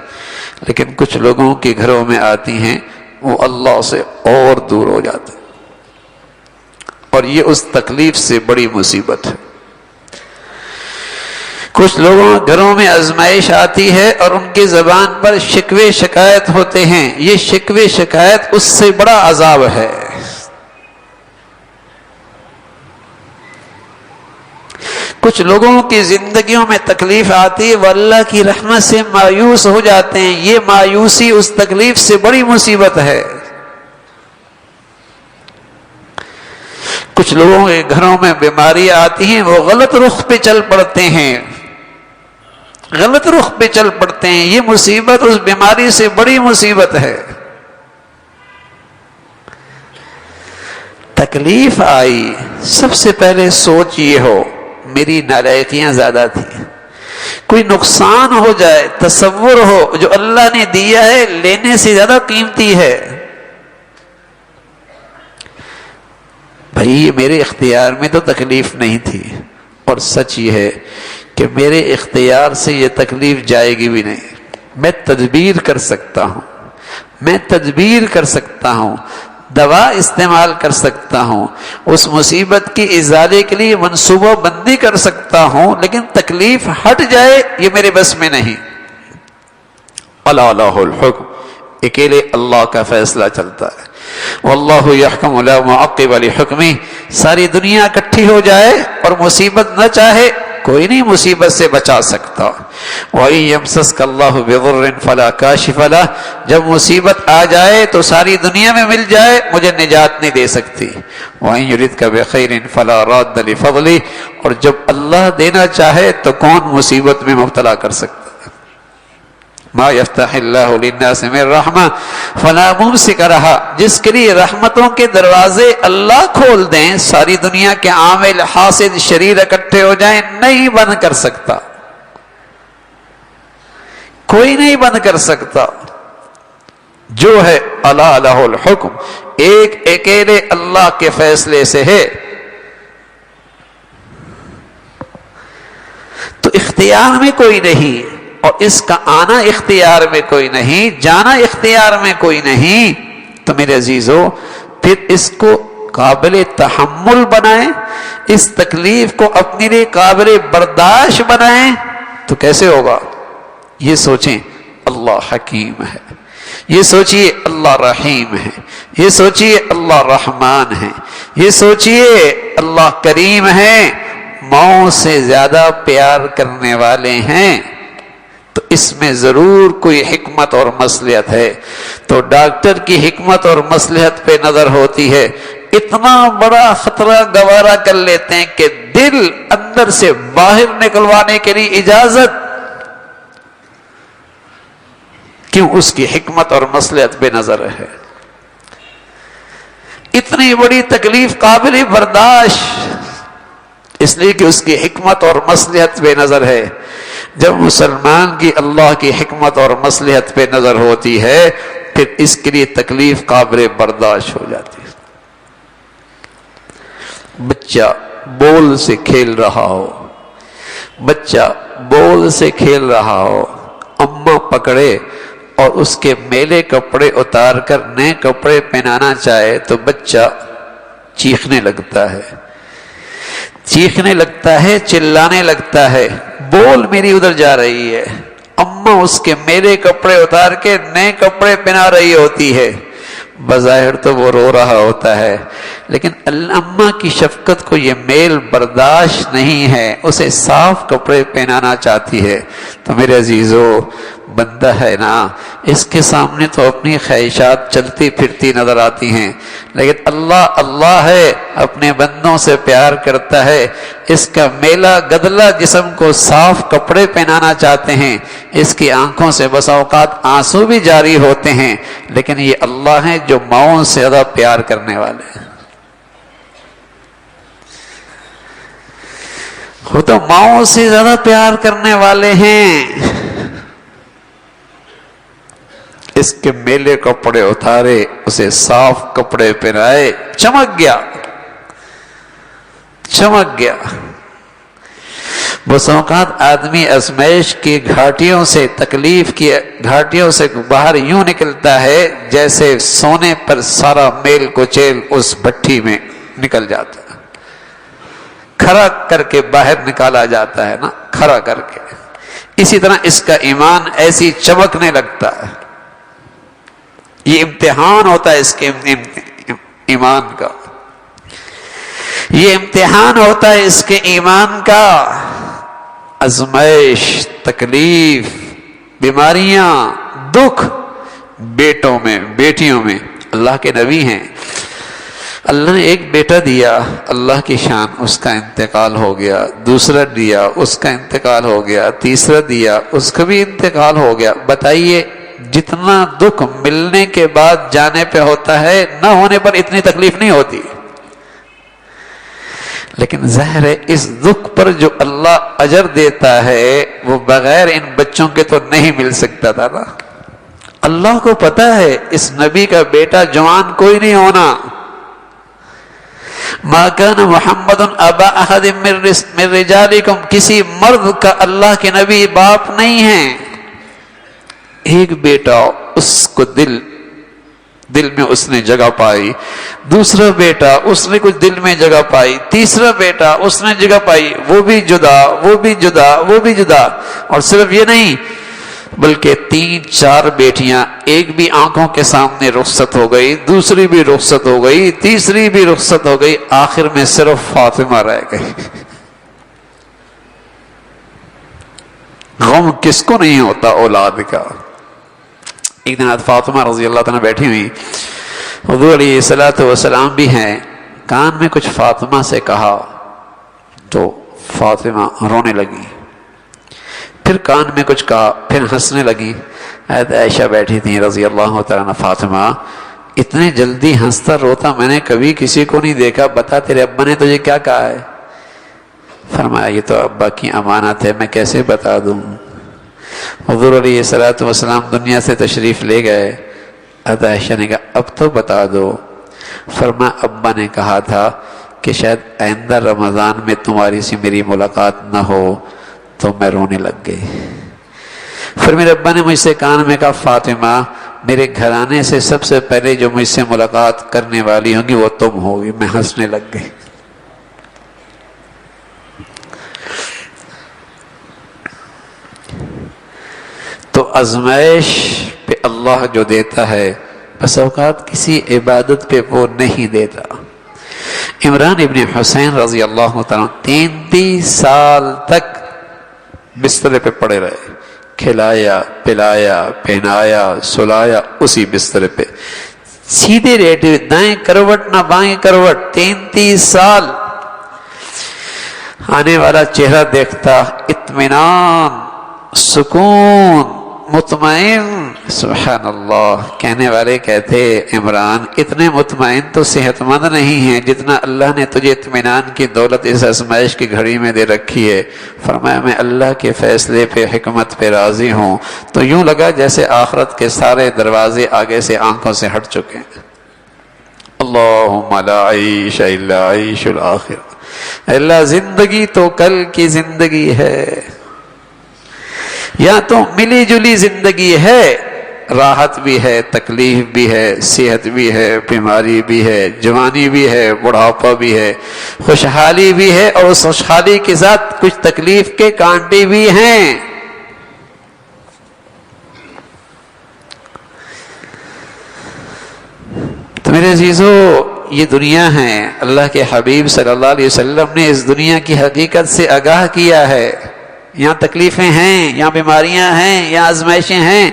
لیکن کچھ لوگوں کے گھروں میں آتی ہیں، وہ اللہ سے اور دور ہو جاتے ہیں، اور یہ اس تکلیف سے بڑی مصیبت ہے۔ کچھ لوگوں گھروں میں آزمائش آتی ہے اور ان کی زبان پر شکوے شکایت ہوتے ہیں، یہ شکوے شکایت اس سے بڑا عذاب ہے۔ کچھ لوگوں کی زندگیوں میں تکلیف آتی ہے، وہ اللہ کی رحمت سے مایوس ہو جاتے ہیں، یہ مایوسی اس تکلیف سے بڑی مصیبت ہے۔ کچھ لوگوں کے گھروں میں بیماریاں آتی ہیں، وہ غلط رخ پہ چل پڑتے ہیں، غلط رخ پہ چل پڑتے ہیں، یہ مصیبت اس بیماری سے بڑی مصیبت ہے۔ تکلیف آئی، سب سے پہلے سوچ یہ ہو میری نالائقیاں زیادہ تھیں، کوئی نقصان ہو جائے، تصور ہو جو اللہ نے دیا ہے لینے سے زیادہ قیمتی ہے، بھائی یہ میرے اختیار میں تو تکلیف نہیں تھی، اور سچ یہ ہے کہ میرے اختیار سے یہ تکلیف جائے گی بھی نہیں، میں تدبیر کر سکتا ہوں، میں تدبیر کر سکتا ہوں، دوا استعمال کر سکتا ہوں، اس مصیبت کی ازالے کے لیے منصوبہ بندی کر سکتا ہوں، لیکن تکلیف ہٹ جائے یہ میرے بس میں نہیں۔ الا لہ الحکم، اکیلے اللہ کا فیصلہ چلتا ہے۔ واللہ یحکم لا معقب لحکمہ، ساری دنیا اکٹھی ہو جائے اور مصیبت نہ چاہے کوئی نہیں مصیبت سے بچا سکتا۔ وَإِن يَمْسَسْكَ اللَّهُ بِضُرٍّ فَلَا كَاشِفَ لَهُ، جب مصیبت آ جائے تو ساری دنیا میں مل جائے مجھے نجات نہیں دے سکتی۔ وَإِن يُرِدْكَ بِخَيْرٍ فَلَا رَادَّ لِفَضْلِهِ، اور جب اللہ دینا چاہے تو کون مصیبت میں مبتلا کر سکتا؟ ما یفتح اللہ للناس من رحمہ فلا ممسک لہا، جس کے لیے رحمتوں کے دروازے اللہ کھول دیں، ساری دنیا کے عامل حاسد شریر اکٹھے ہو جائیں، نہیں بند کر سکتا، کوئی نہیں بند کر سکتا۔ جو ہے الا لہ الحکم، ایک اکیلے اللہ کے فیصلے سے ہے۔ تو اختیار میں کوئی نہیں، اور اس کا آنا اختیار میں کوئی نہیں، جانا اختیار میں کوئی نہیں، تو میرے عزیزو پھر اس کو قابل تحمل بنائیں، اس تکلیف کو اپنے لیے قابل برداشت بنائیں، تو کیسے ہوگا؟ یہ سوچیں اللہ حکیم ہے، یہ سوچئے اللہ رحیم ہے، یہ سوچئے اللہ رحمان ہے، یہ سوچئے اللہ کریم ہے، ماؤں سے زیادہ پیار کرنے والے ہیں، تو اس میں ضرور کوئی حکمت اور مصلحت ہے۔ تو ڈاکٹر کی حکمت اور مصلحت پہ نظر ہوتی ہے، اتنا بڑا خطرہ گوارا کر لیتے ہیں کہ دل اندر سے باہر نکلوانے کے لیے اجازت، کیوں؟ اس کی حکمت اور مصلحت پہ نظر ہے۔ اتنی بڑی تکلیف قابل برداشت، اس لیے کہ اس کی حکمت اور مصلحت پہ نظر ہے۔ جب مسلمان کی اللہ کی حکمت اور مصلحت پہ نظر ہوتی ہے پھر اس کے لیے تکلیف قابل برداشت ہو جاتی ہے۔ بچہ بول سے کھیل رہا ہو، بچہ بول سے کھیل رہا ہو، اماں پکڑے اور اس کے میلے کپڑے اتار کر نئے کپڑے پہنانا چاہے تو بچہ چیخنے لگتا ہے، چیخنے لگتا ہے، چلانے لگتا ہے، بول میری ادھر جا رہی ہے، اماں اس کے میلے کپڑے اتار کے نئے کپڑے پہنا رہی ہوتی ہے، بظاہر تو وہ رو رہا ہوتا ہے، لیکن اماں کی شفقت کو یہ میل برداشت نہیں ہے، اسے صاف کپڑے پہنانا چاہتی ہے۔ تو میرے عزیزو بندہ ہے نا، اس کے سامنے تو اپنی خواہشات چلتی پھرتی نظر آتی ہیں، لیکن اللہ اللہ ہے، اپنے بندوں سے پیار کرتا ہے، اس کا میلا گدلا جسم کو صاف کپڑے پہنانا چاہتے ہیں، اس کی آنکھوں سے بس اوقات آنسو بھی جاری ہوتے ہیں، لیکن یہ اللہ ہیں جو ماؤں سے زیادہ پیار کرنے والے ہیں۔ وہ تو ماؤں سے زیادہ پیار کرنے والے ہیں، اس کے میلے کپڑے اتارے، اسے صاف کپڑے پہنائے، چمک گیا، چمک گیا۔ بس اوقات آدمی ازمائش کی گھاٹیوں سے، تکلیف کی گھاٹیوں سے باہر یوں نکلتا ہے جیسے سونے پر سارا میل کچیل اس بھٹی میں نکل جاتا ہے، کھڑا کر کے باہر نکالا جاتا ہے نا، کھڑا کر کے۔ اسی طرح اس کا ایمان ایسی چمکنے لگتا ہے، یہ امتحان ہوتا ہے اس کے ایمان کا، یہ امتحان ہوتا ہے اس کے ایمان کا۔ ازمائش، تکلیف، بیماریاں، دکھ بیٹوں میں، بیٹیوں میں۔ اللہ کے نبی ہیں، اللہ نے ایک بیٹا دیا، اللہ کی شان، اس کا انتقال ہو گیا، دوسرا دیا، اس کا انتقال ہو گیا، تیسرا دیا، اس کا بھی انتقال ہو گیا۔ بتائیے جتنا دکھ ملنے کے بعد جانے پہ ہوتا ہے، نہ ہونے پر اتنی تکلیف نہیں ہوتی، لیکن ظاہر ہے اس دکھ پر جو اللہ اجر دیتا ہے وہ بغیر ان بچوں کے تو نہیں مل سکتا تھا نا۔ اللہ کو پتا ہے اس نبی کا بیٹا جوان کوئی نہیں ہونا۔ ما کان محمد ابا احد من رجالکم، کسی مرد کا اللہ کے نبی باپ نہیں ہے۔ ایک بیٹا، اس کو دل میں اس نے جگہ پائی، دوسرا بیٹا اس نے کچھ دل میں جگہ پائی، تیسرا بیٹا اس نے جگہ پائی، وہ بھی جدا، وہ بھی جدا، وہ بھی جدا۔ اور صرف یہ نہیں، بلکہ 3-4 بیٹیاں، ایک بھی آنکھوں کے سامنے رخصت ہو گئی، دوسری بھی رخصت ہو گئی، تیسری بھی رخصت ہو گئی، آخر میں صرف فاطمہ رہ گئی۔ غم کس کو نہیں ہوتا اولاد کا۔ ایک دن فاطمہ رضی اللہ تعالیٰ بیٹھی ہوئی، حضور علیہ السلام بھی ہیں، کان میں کچھ فاطمہ سے کہا تو فاطمہ رونے لگی، پھر کان میں کچھ کہا، پھر ہنسنے لگی۔ حضرت عائشہ بیٹھی تھیں رضی اللہ تعالیٰ عنہ، فاطمہ اتنے جلدی ہنستا روتا میں نے کبھی کسی کو نہیں دیکھا، بتا تیرے ابا نے تجھے کیا کہا ہے؟ فرمایا یہ تو ابا کی امانت ہے، میں کیسے بتا دوں۔ حضور علیہ السلام دنیا سے تشریف لے گئے، حضرت عائشہ نے کہا اب تو بتا دو۔ فرمایا ابا نے کہا تھا کہ شاید آئندہ رمضان میں تمہاری سے میری ملاقات نہ ہو، تو میں رونے لگ گئی۔ پھر میرے ابا نے مجھ سے کان میں کہا فاطمہ میرے گھرانے سے سب سے پہلے جو مجھ سے ملاقات کرنے والی ہوں گی وہ تم ہوگی۔ میں ہنسنے لگ گئی۔ تو آزمائش پہ اللہ جو دیتا ہے بس اوقات کسی عبادت پہ وہ نہیں دیتا۔ عمران ابن حسین رضی اللہ تعالیٰ 33 سال تک بسترے پہ پڑے رہے، کھلایا پلایا پہنایا سلایا اسی بسترے پہ، سیدھے لیٹے، دائیں کروٹ نہ بائیں کروٹ، 33 سال۔ آنے والا چہرہ دیکھتا، اطمینان، سکون، مطمئن۔ سبحان اللہ، کہنے والے کہتے عمران اتنے مطمئن تو صحت مند نہیں ہیں جتنا اللہ نے تجھے اطمینان کی دولت اس آزمائش کی گھڑی میں دے رکھی ہے۔ فرمایا میں اللہ کے فیصلے پہ، حکمت پہ راضی ہوں۔ تو یوں لگا جیسے آخرت کے سارے دروازے آگے سے آنکھوں سے ہٹ چکے ہیں۔ اللہم لا عیش الا عیش الآخرہ، اللہ زندگی تو کل کی زندگی ہے، یا تو ملی جلی زندگی ہے، راحت بھی ہے، تکلیف بھی ہے، صحت بھی ہے، بیماری بھی ہے، جوانی بھی ہے، بڑھاپا بھی ہے، خوشحالی بھی ہے، اور اس خوشحالی کے ساتھ کچھ تکلیف کے کانٹے بھی ہیں۔ تو میرے عزیزو یہ دنیا ہے، اللہ کے حبیب صلی اللہ علیہ وسلم نے اس دنیا کی حقیقت سے آگاہ کیا ہے۔ یہاں تکلیفیں ہیں، یہاں بیماریاں ہیں، یہاں آزمائشیں ہیں،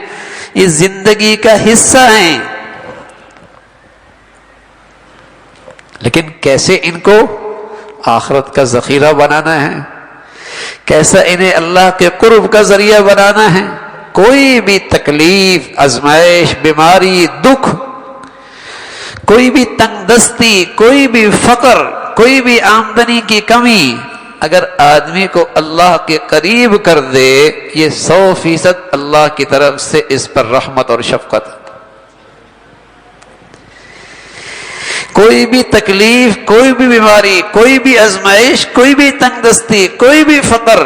یہ زندگی کا حصہ ہیں، لیکن کیسے ان کو آخرت کا ذخیرہ بنانا ہے، کیسا انہیں اللہ کے قرب کا ذریعہ بنانا ہے۔ کوئی بھی تکلیف، آزمائش، بیماری، دکھ، کوئی بھی تنگ دستی، کوئی بھی فقر، کوئی بھی آمدنی کی کمی اگر آدمی کو اللہ کے قریب کر دے، یہ 100% اللہ کی طرف سے اس پر رحمت اور شفقت۔ کوئی بھی تکلیف، کوئی بھی بیماری، کوئی بھی آزمائش، کوئی بھی تنگ دستی، کوئی بھی فقر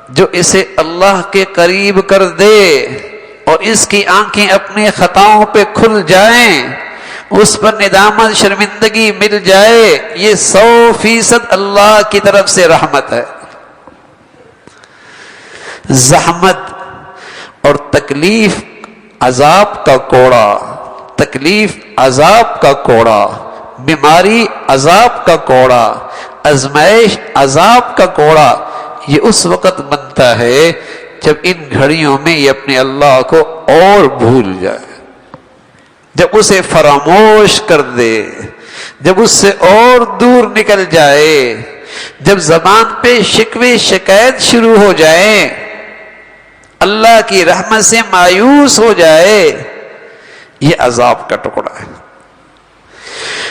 جو اسے اللہ کے قریب کر دے اور اس کی آنکھیں اپنی خطاؤں پہ کھل جائیں، اس پر ندامت، شرمندگی مل جائے، یہ 100% اللہ کی طرف سے رحمت ہے۔ زحمت اور تکلیف عذاب کا کوڑا، تکلیف عذاب کا کوڑا، بیماری عذاب کا کوڑا، آزمائش عذاب کا کوڑا، یہ اس وقت بنتا ہے جب ان گھڑیوں میں یہ اپنے اللہ کو اور بھول جائے، جب اسے فراموش کر دے، جب اس سے اور دور نکل جائے، جب زبان پہ شکوے شکایت شروع ہو جائے، اللہ کی رحمت سے مایوس ہو جائے، یہ عذاب کا ٹکڑا ہے۔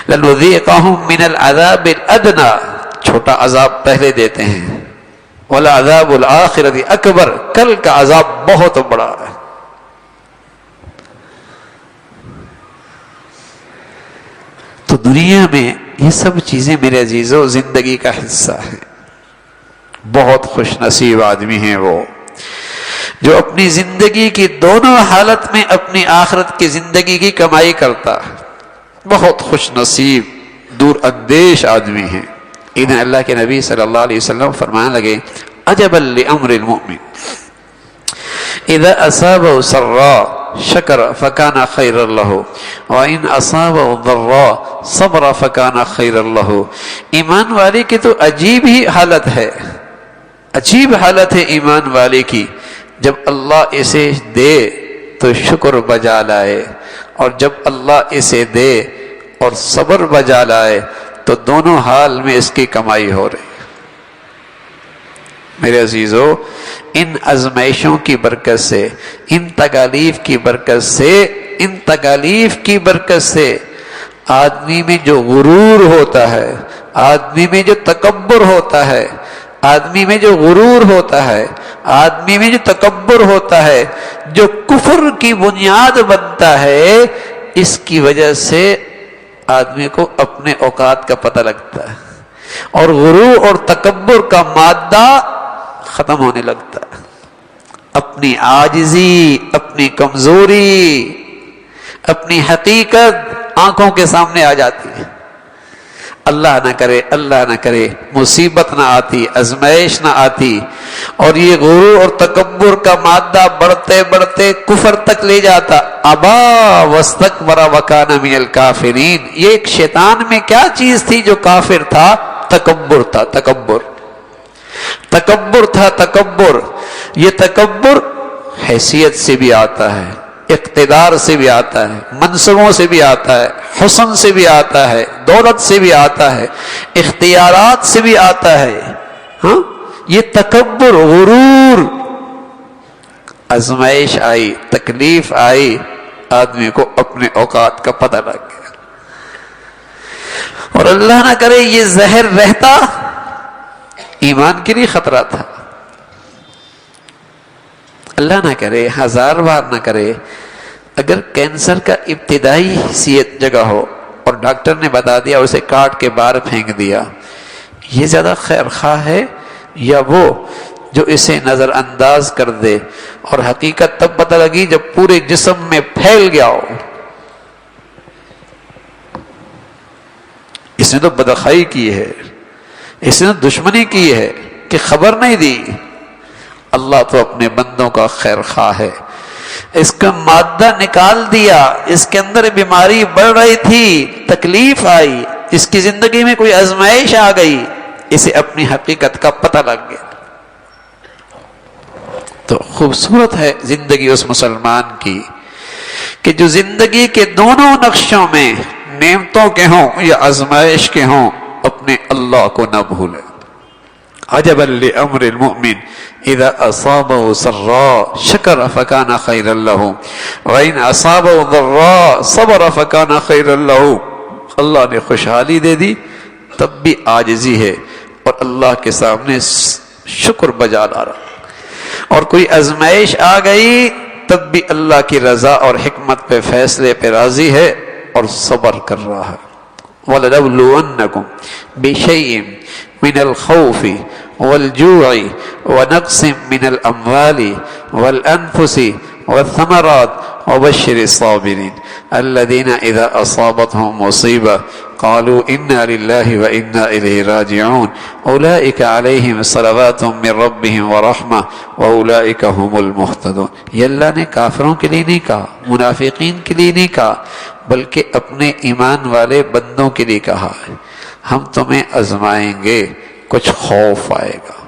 لَنُذِيقَهُم مِّنَ الْعَذَابِ الْأَدْنَىٰ، چھوٹا عذاب پہلے دیتے ہیں، وَلَعَذَابُ الْآخِرَةِ أَكْبَرُ، کل کا عذاب بہت بڑا ہے۔ تو دنیا میں یہ سب چیزیں میرے عزیزو زندگی کا حصہ ہیں۔ بہت خوش نصیب آدمی ہیں وہ جو اپنی زندگی کی دونوں حالت میں اپنی آخرت کی زندگی کی کمائی کرتا ہے۔ بہت خوش نصیب، دور اندیش آدمی ہیں۔ ادھر اللہ کے نبی صلی اللہ علیہ وسلم فرمانے لگے عجبا لامر المؤمن، اذا اصابه سراء شکر فکان خیر اللہ وان اصابه ضراء صبر فکان خیر اللہ. ایمان والے کی تو عجیب ہی حالت ہے، عجیب حالت ہے ایمان والے کی. جب اللہ اسے دے تو شکر بجا لائے، اور جب اللہ اسے دے اور صبر بجا لائے تو دونوں حال میں اس کی کمائی ہو رہی. میرے عزیزو، ان آزمائشوں کی برکت سے، ان تکالیف کی برکت سے، ان تکالیف کی برکت سے آدمی میں جو غرور ہوتا ہے، آدمی میں جو تکبر ہوتا ہے، آدمی میں جو غرور ہوتا ہے، آدمی میں جو تکبر ہوتا ہے، جو کفر کی بنیاد بنتا ہے، اس کی وجہ سے آدمی کو اپنے اوقات کا پتہ لگتا ہے، اور غرور اور تکبر کا مادہ ختم ہونے لگتا ہے. اپنی عاجزی، اپنی کمزوری، اپنی حقیقت آنکھوں کے سامنے آ جاتی ہے. اللہ نہ کرے، اللہ نہ کرے مصیبت نہ آتی، آزمائش نہ آتی، اور یہ غرور اور تکبر کا مادہ بڑھتے بڑھتے کفر تک لے جاتا. ابا واستکبر وکان من الکافرین. یہ ایک شیطان میں کیا چیز تھی جو کافر تھا؟ تکبر تھا. تکبر تھا. تکبر، یہ تکبر حیثیت سے بھی آتا ہے، اقتدار سے بھی آتا ہے، منصبوں سے بھی آتا ہے، حسن سے بھی آتا ہے، دولت سے بھی آتا ہے، اختیارات سے بھی آتا ہے. ہاں، یہ تکبر، غرور. آزمائش آئی، تکلیف آئی، آدمی کو اپنے اوقات کا پتہ لگ گیا. اور اللہ نہ کرے یہ زہر رہتا، ایمان کے لیے خطرہ تھا. اللہ نہ کرے، ہزار بار نہ کرے، اگر کینسر کا ابتدائی حیثیت جگہ ہو اور ڈاکٹر نے بتا دیا اسے کاٹ کے باہر پھینک دیا، یہ زیادہ خیر خواہ ہے یا وہ جو اسے نظر انداز کر دے اور حقیقت تب پتہ لگی جب پورے جسم میں پھیل گیا ہو؟ اس نے تو بدخائی کی ہے، اس نے دشمنی کی ہے کہ خبر نہیں دی. اللہ تو اپنے بندوں کا خیر خواہ ہے. اس کا مادہ نکال دیا، اس کے اندر بیماری بڑھ رہی تھی، تکلیف آئی، اس کی زندگی میں کوئی آزمائش آ گئی، اسے اپنی حقیقت کا پتہ لگ گیا. تو خوبصورت ہے زندگی اس مسلمان کی کہ جو زندگی کے دونوں نقشوں میں نعمتوں کے ہوں یا آزمائش کے ہوں، اپنے اللہ کو نہ بھولے. عجبا لامر المؤمن اذا اصابه سراء شکر فکان خیرا له وان اصابه ضراء صبر فکان خیرا له. اللہ نے خوشحالی دے دی تب بھی عاجزی ہے اور اللہ کے سامنے شکر بجا لا رہا. اور کوئی آزمائش آ گئی تب بھی اللہ کی رضا اور حکمت پہ، فیصلے پہ راضی ہے اور صبر کر رہا ہے. وَلَنَبْلُوَنَّكُمْ بِشَيْءٍ مِنَ الْخَوْفِ وَالْجُوعِ وَنَقْصٍ مِنَ الْأَمْوَالِ وَالْأَنفُسِ وَالثَّمَرَاتِ وَبَشِّرِ الصَّابِرِينَ الَّذِينَ إِذَا أَصَابَتْهُمْ مُصِيبَةٌ قالوا إنا لله وإنا إليه راجعون أولئك عليهم صلوات من ربهم ورحمة وأولئك هم المهتدون. یہ اللہ نے کافروں کے لیے نہیں کہا، منافقین کے لیے نہیں کہا، بلکہ اپنے ایمان والے بندوں کے لیے کہا ہے. ہم تمہیں آزمائیں گے، کچھ خوف آئے گا،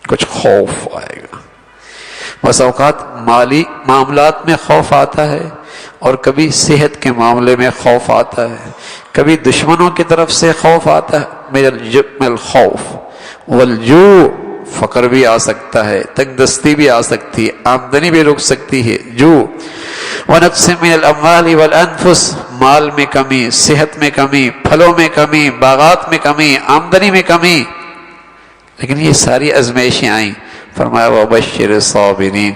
کچھ خوف آئے گا. بس اوقات مالی معاملات میں خوف آتا ہے، اور کبھی صحت کے معاملے میں خوف آتا ہے، کبھی دشمنوں کی طرف سے خوف آتا ہے. من الخوف والجوع، فقر بھی آ سکتا ہے، تنگ دستی بھی آ سکتی ہے، آمدنی بھی رک سکتی ہے. جو ونقص من الاموال والانفس، مال میں کمی، صحت میں کمی، پھلوں میں کمی، باغات میں کمی، آمدنی میں کمی. لیکن یہ ساری آزمائشیں آئیں. فرمایا وبشر الصابرین،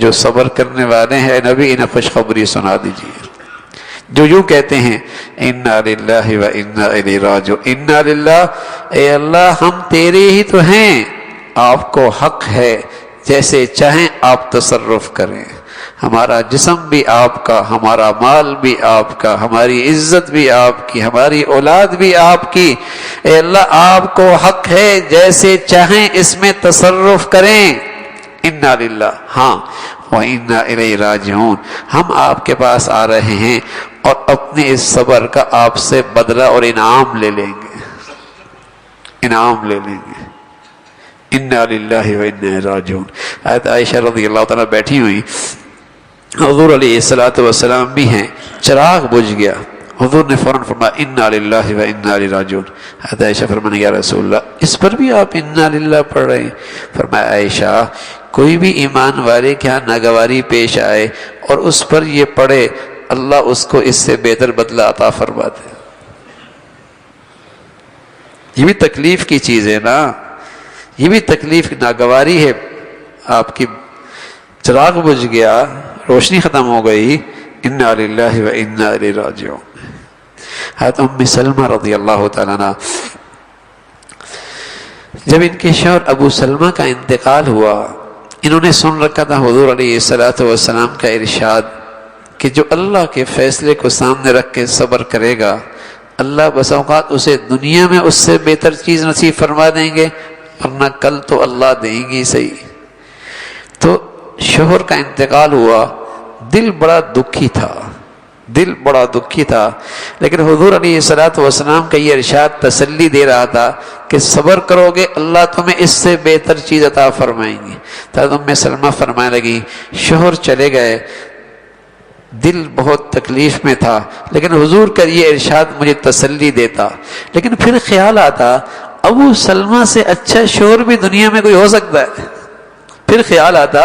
جو صبر کرنے والے ہیں نبی انہیں خوشخبری سنا دیجیے. جو یوں کہتے ہیں انا للہ و انا الیہ راجعون، انا للہ، اے اللہ ہم تیرے ہی تو ہیں، آپ کو حق ہے جیسے چاہیں آپ تصرف کریں. ہمارا جسم بھی آپ کا، ہمارا مال بھی آپ کا، ہماری عزت بھی آپ کی، ہماری اولاد بھی آپ کی. اے اللہ آپ کو حق ہے جیسے چاہیں اس میں تصرف کریں. انا للہ، ہاں وَإِنَّا إِلَيْهِ رَاجِعُونَ، ہم آپ کے پاس آ رہے ہیں اور اپنے اس صبر کا آپ سے بدلہ اور انعام لے لیں گے، انعام لے لیں گے۔ اِنَّا لِلَّهِ وَإِنَّا إِلَيْهِ رَاجِعُونَ۔ حضرت عائشہ رضی اللہ تعالیٰ بیٹھی ہوئی، حضور علیہ السلام بھی ہیں، چراغ بجھ گیا، حضور نے فوراً فرمایا اِنَّا لِلَّهِ وَإِنَّا إِلَيْهِ رَاجِعُونَ۔ حضرت عائشہ فرمانے یا رسول اللہ اس پر بھی آپ اِنَّا لِلَّهِ پڑھ رہے ہیں؟ فرمایا عائشہ کوئی بھی ایمان والے کیا ناگواری پیش آئے اور اس پر یہ پڑھے، اللہ اس کو اس سے بہتر بدلہ عطا فرماتے ہیں۔ یہ بھی تکلیف کی چیز ہے نا، یہ بھی تکلیف کی ناگواری ہے، آپ کی چراغ بجھ گیا، روشنی ختم ہو گئی، اِنَّا لِلَّهِ وَإِنَّا إِلَيْهِ رَاجِعُونَ۔ حضرت ام سلمہ رضی اللہ تعالیٰ عنہ، جب ان کے شوہر ابو سلمہ کا انتقال ہوا، انہوں نے سن رکھا تھا حضور علیہ السلام کا ارشاد کہ جو اللہ کے فیصلے کو سامنے رکھ کے صبر کرے گا، اللہ بس اوقات اسے دنیا میں اس سے بہتر چیز نصیب فرما دیں گے، ورنہ کل تو اللہ دیں گی صحیح۔ تو شوہر کا انتقال ہوا، دل بڑا دکھی تھا، دل بڑا دکھی تھا، لیکن حضور علیہ السلام کا یہ ارشاد تسلی دے رہا تھا کہ صبر کرو گے اللہ تمہیں اس سے بہتر چیز عطا فرمائیں گی۔ حضرت ام سلمہ فرمانے لگی شوہر چلے گئے، دل بہت تکلیف میں تھا، لیکن حضور کا یہ ارشاد مجھے تسلی دیتا۔ لیکن پھر خیال آتا ابو سلمہ سے اچھا شوہر بھی دنیا میں کوئی ہو سکتا ہے، پھر خیال آتا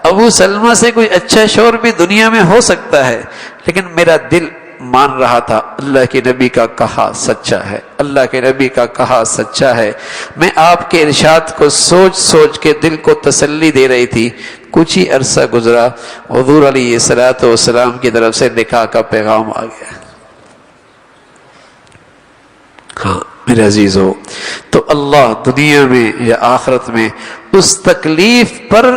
ابو سلمہ سے کوئی اچھا شوہر بھی دنیا میں ہو سکتا ہے، لیکن میرا دل مان رہا تھا اللہ کے نبی کا کہا سچا ہے، اللہ کے نبی کا کہا سچا ہے۔ میں آپ کے ارشاد کو سوچ سوچ کے دل کو تسلی دے رہی تھی۔ کچھ ہی عرصہ گزرا، حضور علیہ السلام کی طرف سے نکاح کا پیغام آ گیا۔ ہاں میرے عزیزو، تو اللہ دنیا میں یا آخرت میں اس تکلیف پر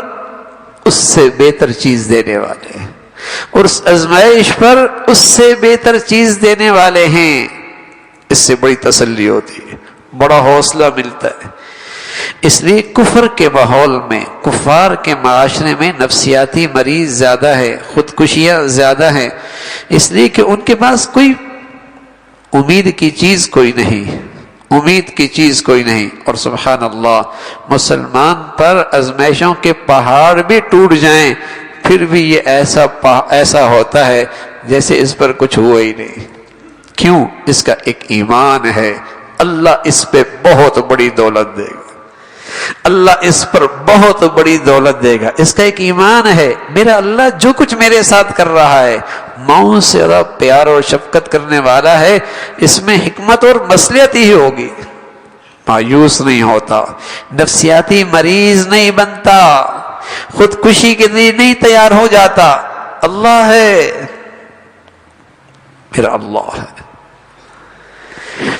اس سے بہتر چیز دینے والے ہیں، اور اس آزمائش پر اس سے بہتر چیز دینے والے ہیں۔ اس سے بڑی تسلی ہوتی ہے، بڑا حوصلہ ملتا ہے۔ اس لیے کفر کے ماحول میں، کفار کے معاشرے میں نفسیاتی مریض زیادہ ہے، خودکشیاں زیادہ ہیں، اس لیے کہ ان کے پاس کوئی امید کی چیز کوئی نہیں، امید کی چیز کوئی نہیں۔ اور سبحان اللہ، مسلمان پر آزمائشوں کے پہاڑ بھی ٹوٹ جائیں پھر بھی یہ ایسا ہوتا ہے جیسے اس پر کچھ ہوا ہی نہیں۔ کیوں؟ اس کا ایک ایمان ہے، اللہ اس پہ بہت بڑی دولت دے گا، اللہ اس پر بہت بڑی دولت دے گا۔ اس کا ایک ایمان ہے، میرا اللہ جو کچھ میرے ساتھ کر رہا ہے، ماؤں سے زیادہ پیار اور شفقت کرنے والا ہے، اس میں حکمت اور مصلحت ہی ہوگی۔ مایوس نہیں ہوتا، نفسیاتی مریض نہیں بنتا، خودکشی کے لیے نہیں تیار ہو جاتا۔ اللہ ہے، پھر اللہ ہے۔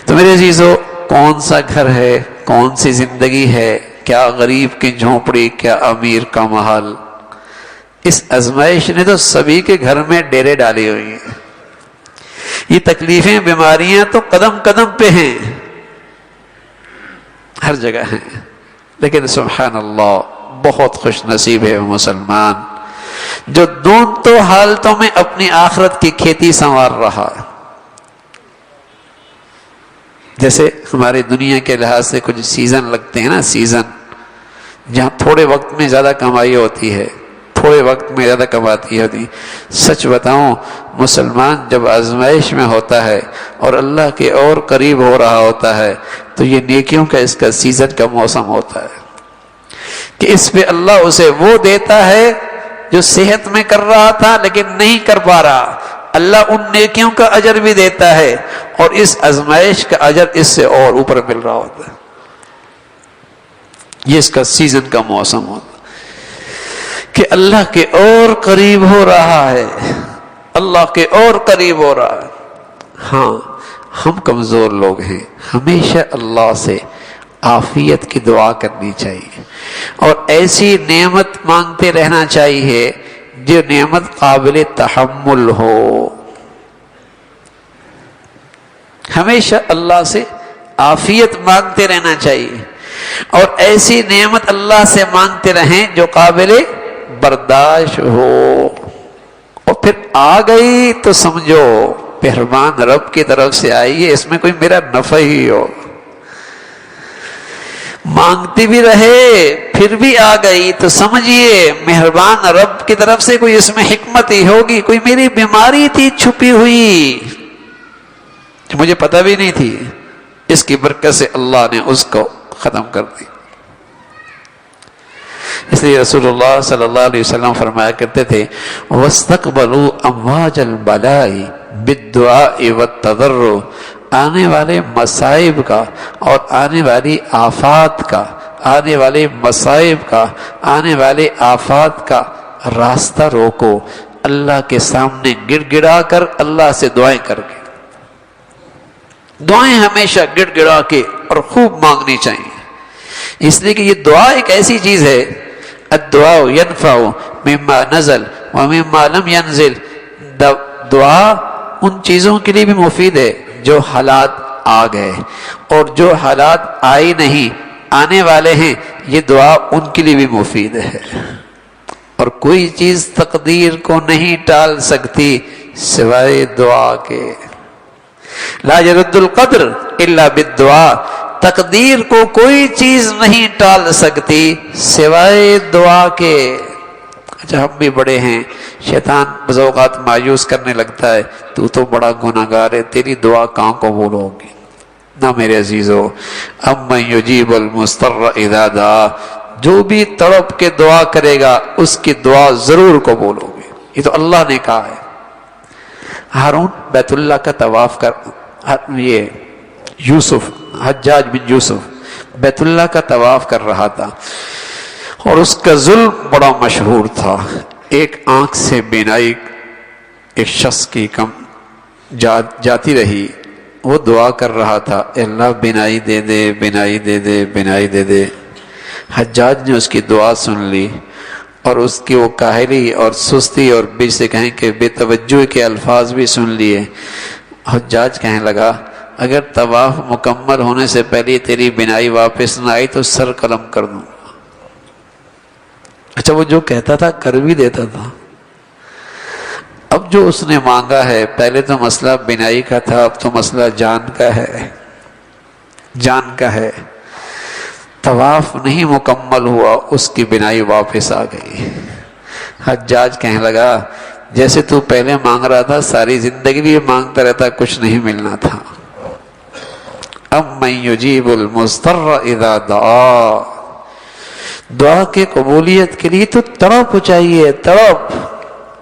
تو میرے عزیزو، کون سا گھر ہے، کون سی زندگی ہے، کیا غریب کی جھونپڑی، کیا امیر کا محل، اس آزمائش نے تو سبھی کے گھر میں ڈیرے ڈالی ہوئی ہیں۔ یہ تکلیفیں، بیماریاں تو قدم قدم پہ ہیں، ہر جگہ ہیں، لیکن سبحان اللہ بہت خوش نصیب ہے وہ مسلمان جو دونوں حالتوں میں اپنی آخرت کی کھیتی سنوار رہا۔ جیسے ہماری دنیا کے لحاظ سے کچھ سیزن لگتے ہیں نا، سیزن جہاں تھوڑے وقت میں زیادہ کمائی ہوتی ہے، تھوڑے وقت میں زیادہ کماتی ہوتی۔ سچ بتاؤں، مسلمان جب آزمائش میں ہوتا ہے اور اللہ کے اور قریب ہو رہا ہوتا ہے تو یہ نیکیوں کا اس کا سیزن کا موسم ہوتا ہے کہ اس پہ اللہ اسے وہ دیتا ہے جو صحت میں کر رہا تھا لیکن نہیں کر پا رہا، اللہ ان نیکیوں کا اجر بھی دیتا ہے، اور اس آزمائش کا اجر اس سے اور اوپر مل رہا ہوتا ہے۔ یہ اس کا سیزن کا موسم ہوتا ہے کہ اللہ کے اور قریب ہو رہا ہے، اللہ کے اور قریب ہو رہا ہے۔ ہاں ہم کمزور لوگ ہیں، ہمیشہ اللہ سے عافیت کی دعا کرنی چاہیے اور ایسی نعمت مانگتے رہنا چاہیے جو نعمت قابل تحمل ہو۔ ہمیشہ اللہ سے عافیت مانگتے رہنا چاہیے اور ایسی نعمت اللہ سے مانگتے رہیں جو قابل برداشت ہو، اور پھر آ گئی تو سمجھو مہربان رب کی طرف سے آئی ہے، اس میں کوئی میرا نفع ہی ہو۔ مانگتی بھی رہے پھر بھی آ گئی تو سمجھیے مہربان رب کی طرف سے کوئی اس میں حکمت ہی ہوگی، کوئی میری بیماری تھی چھپی ہوئی جو مجھے پتہ بھی نہیں تھی، اس کی برکت سے اللہ نے اس کو ختم کر دی۔ اس لیے رسول اللہ صلی اللہ علیہ وسلم فرمایا کرتے تھے وَاسْتَقْبَلُوا أَمْوَاجَ الْبَلَاءِ بِالدُّعَاءِ وَالتَّضَرُّعِ، آنے والے مصائب کا اور آنے والی آفات کا، آنے والے مصائب کا، آنے والے آفات کا راستہ روکو اللہ کے سامنے گڑ گڑا کر، اللہ سے دعائیں کر کے۔ دعائیں ہمیشہ گڑ گڑا کے اور خوب مانگنی چاہیے، اس لیے کہ یہ دعا ایک ایسی چیز ہے، الدعاء ينفع مما نزل ومما لم ينزل، دعا ان چیزوں کے لیے بھی مفید ہے جو حالات آ گئے، اور جو حالات آئی نہیں آنے والے ہیں یہ دعا ان کے لیے بھی مفید ہے۔ اور کوئی چیز تقدیر کو نہیں ٹال سکتی سوائے دعا کے، لا يرد القدر الا بالدعاء، تقدیر کو کوئی چیز نہیں ٹال سکتی سوائے دعا کے۔ اچھا ہم بھی بڑے ہیں، شیطان بعض اوقات مایوس کرنے لگتا ہے، تو بڑا گناہگار ہے، تیری دعا کہاں قبول ہوگی؟ نہ میرے عزیزو، امن یجیب المضطر اذا دعا، جو بھی تڑپ کے دعا کرے گا اس کی دعا ضرور قبول ہوگی، یہ تو اللہ نے کہا ہے۔ ہارون بیت اللہ کا طواف کر، یہ یوسف، حجاج بن یوسف بیت اللہ کا طواف کر رہا تھا، اور اس کا ظلم بڑا مشہور تھا، ایک آنکھ سے بینائی ایک شخص کی کم جاتی رہی، وہ دعا کر رہا تھا اے اللہ بینائی دے دے، بینائی دے دے، بینائی دے دے۔ حجاج نے اس کی دعا سن لی اور اس کی وہ کاہلی اور سستی اور بیچ سے کہیں کہ بے توجہ کے الفاظ بھی سن لیے۔ حجاج کہنے لگا اگر طواف مکمل ہونے سے پہلے تیری بینائی واپس نہ آئی تو سر قلم کر دوں۔ اچھا وہ جو کہتا تھا کر بھی دیتا تھا۔ اب جو اس نے مانگا ہے، پہلے تو مسئلہ بینائی کا تھا، اب تو مسئلہ جان کا ہے، جان کا ہے۔ طواف نہیں مکمل ہوا، اس کی بینائی واپس آ گئی۔ حجاج کہنے لگا جیسے تو پہلے مانگ رہا تھا ساری زندگی بھی مانگتا رہتا، کچھ نہیں ملنا تھا۔ اب من یجیب المضطر اذا دعا، دعا کے قبولیت کے لیے تو تڑپ چاہیے، تڑپ،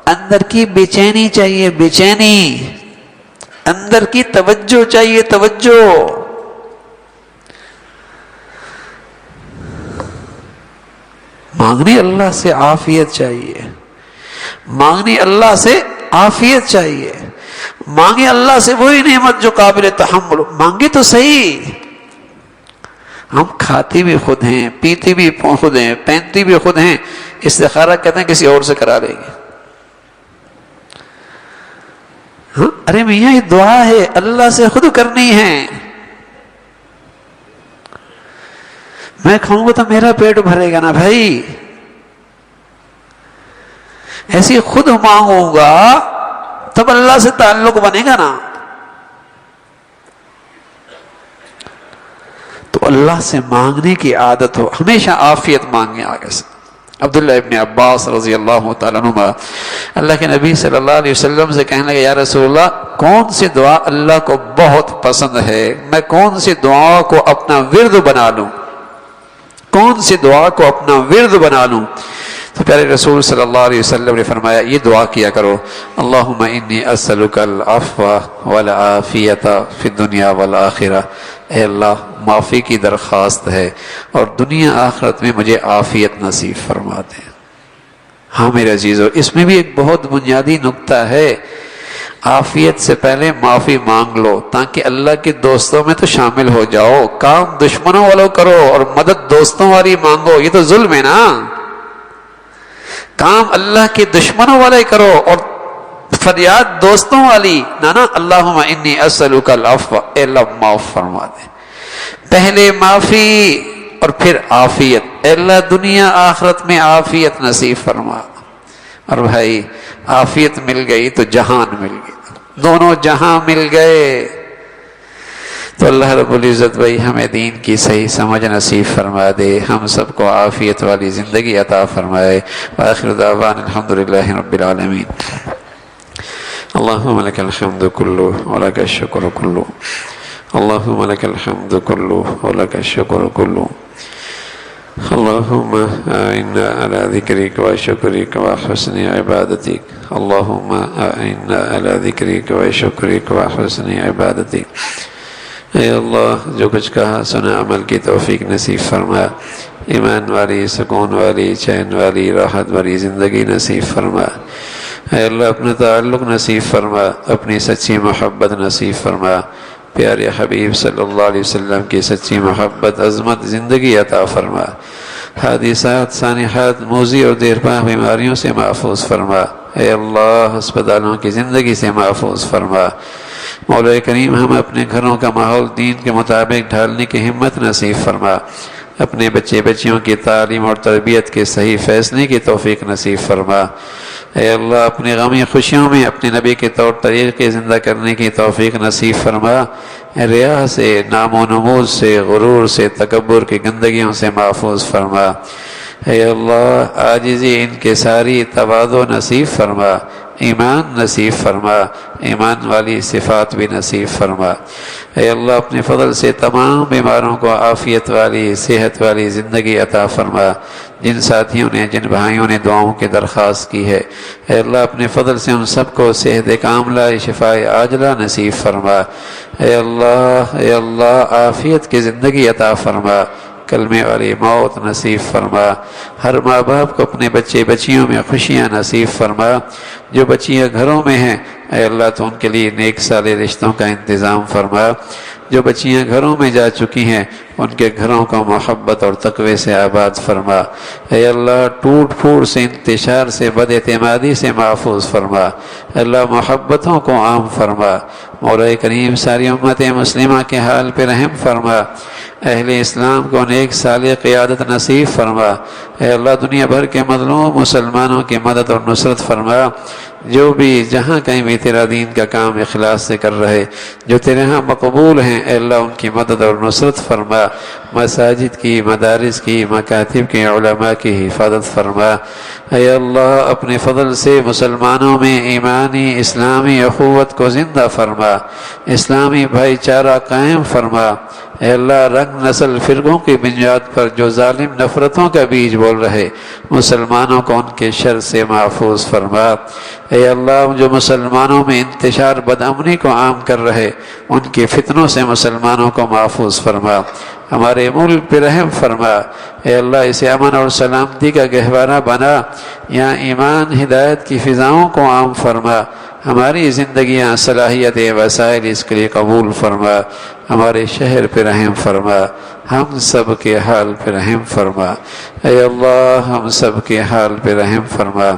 اندر کی بے چینی چاہیے، بے چینی، اندر کی توجہ چاہیے، توجہ۔ مانگنی اللہ سے عافیت چاہیے، مانگنی اللہ سے عافیت چاہیے، مانگے اللہ سے وہی نعمت جو قابل تحمل، مانگے تو صحیح۔ ہم کھاتے بھی خود ہیں، پیتے بھی خود ہیں، پہنتے بھی خود ہیں، استخارہ کہتے ہیں کسی اور سے کرا لیں گے۔ ہاں ارے میاں یہ دعا ہے اللہ سے خود کرنی ہے، میں کھاؤں گا تو میرا پیٹ بھرے گا نا بھائی، ایسی خود مانگوں گا تب اللہ سے تعلق بنے گا نا۔ تو اللہ سے مانگنے کی عادت ہو، ہمیشہ عافیت مانگے آگے سے۔ عبداللہ ابن عباس رضی اللہ تعالیٰ عنہ اللہ کے نبی صلی اللہ علیہ وسلم سے کہنے لگے یا رسول اللہ کون سی دعا اللہ کو بہت پسند ہے، میں کون سی دعا کو اپنا ورد بنا لوں، کون سی دعا کو اپنا ورد بنا لوں؟ تو پیارے رسول صلی اللہ علیہ وسلم نے فرمایا یہ دعا کیا کرو، اللہم انی اسألک العفو والعافیت فی الدنیا والآخرہ، اے اللہ معافی کی درخواست ہے اور دنیا آخرت میں مجھے عافیت نصیب فرما دے۔ ہاں میرے عزیزو، اس میں بھی ایک بہت بنیادی نکتہ ہے، عافیت سے پہلے معافی مانگ لو تاکہ اللہ کے دوستوں میں تو شامل ہو جاؤ۔ کام دشمنوں والوں کرو اور مدد دوستوں والی مانگو، یہ تو ظلم ہے نا۔ کام اللہ کے دشمنوں والے کرو اور فریاد دوستوں والی نہ، اللہم انی اسألک العفو، اے اللہ معاف فرما دے۔ پہلے معافی اور پھر عافیت. اے اللہ دنیا آخرت میں عافیت نصیب فرما. اور بھائی عافیت مل گئی تو جہان مل گیا، دونوں جہاں مل گئے. تو اللہ رب العزت بھائی ہمیں دین کی صحیح سمجھ نصیب فرما دے، ہم سب کو عافیت والی زندگی عطا فرمائے. وآخر دعوانا الحمدللہ رب العالمین. اللہم لک الحمد کلہ ولک الشکر کلہ. اللہم لک الحمد کلہ ولک الشکر کلہ. اللہم اعنا علی ذکرک و شکرک و حسن عبادتک. اللہم اعنا علی ذکرک و شکرک و حسن عبادتک. اے اللہ جو کچھ کہا سنا عمل کی توفیق نصیب فرما. ایمان والی، سکون والی، چین والی، راحت والی زندگی نصیب فرما. اے اللہ اپنا تعلق نصیب فرما، اپنی سچی محبت نصیب فرما. پیارے حبیب صلی اللہ علیہ وسلم کی سچی محبت، عظمت زندگی عطا فرما. حادثات، سانحات، موذی اور دیرپا بیماریوں سے محفوظ فرما. اے اللہ ہسپتالوں کی زندگی سے محفوظ فرما. مولا کریم ہم اپنے گھروں کا ماحول دین کے مطابق ڈھالنے کی ہمت نصیب فرما. اپنے بچے بچیوں کی تعلیم اور تربیت کے صحیح فیصلے کی توفیق نصیب فرما. اے اللہ اپنی غمی خوشیوں میں اپنے نبی کے طور طریقے زندہ کرنے کی توفیق نصیب فرما. ریا سے، نام و نمود سے، غرور سے، تکبر کی گندگیوں سے محفوظ فرما. اے اللہ عاجزی، انکساری، تواضع نصیب فرما. ایمان نصیب فرما، ایمان والی صفات بھی نصیب فرما. اے اللہ اپنے فضل سے تمام بیماروں کو عافیت والی، صحت والی زندگی عطا فرما. جن ساتھیوں نے، جن بھائیوں نے دعاؤں کی درخواست کی ہے، اے اللہ اپنے فضل سے ان سب کو صحت کاملہ، شفاء عاجلہ نصیب فرما. اے اللہ عافیت کی زندگی عطا فرما. کلمے والی موت نصیب فرما. ہر ماں باپ کو اپنے بچے بچیوں میں خوشیاں نصیب فرما. جو بچیاں گھروں میں ہیں اے اللہ تو ان کے لیے نیک صالح رشتوں کا انتظام فرما. جو بچیاں گھروں میں جا چکی ہیں ان کے گھروں کو محبت اور تقوی سے آباد فرما. اے اللہ ٹوٹ پھوٹ سے، انتشار سے، بد اعتمادی سے محفوظ فرما. اللہ محبتوں کو عام فرما. مولا کریم ساری امت مسلمہ کے حال پہ رحم فرما. اہل اسلام کو نیک صالح قیادت نصیب فرما. اے اللہ دنیا بھر کے مظلوم مسلمانوں کی مدد اور نصرت فرما. جو بھی جہاں کہیں بھی تیرا دین کا کام اخلاص سے کر رہے، جو تیرے ہاں مقبول ہیں، اے اللہ ان کی مدد اور نصرت فرما. مساجد کی، مدارس کی، مکاتب کی، علماء کی حفاظت فرما. اے اللہ اپنے فضل سے مسلمانوں میں ایمانی اسلامی اخوت کو زندہ فرما. اسلامی بھائی چارہ قائم فرما. اے اللہ رنگ نسل فرقوں کی بنیاد پر جو ظالم نفرتوں کا بیج بول رہے، مسلمانوں کو ان کے شر سے محفوظ فرما. اے اللہ جو مسلمانوں میں انتشار بدامنی کو عام کر رہے، ان کے فتنوں سے مسلمانوں کو محفوظ فرما. ہمارے ملک پہ رحم فرما. اے اللہ اسے امن اور سلامتی کا گہوارہ بنا. یہاں ایمان ہدایت کی فضاؤں کو عام فرما. ہماری زندگیاں، صلاحیت، وسائل اس کے لیے قبول فرما. ہمارے شہر پہ رحم فرما. ہم سب کے حال پہ رحم فرما. اے اللہ ہم سب کے حال پہ رحم فرما.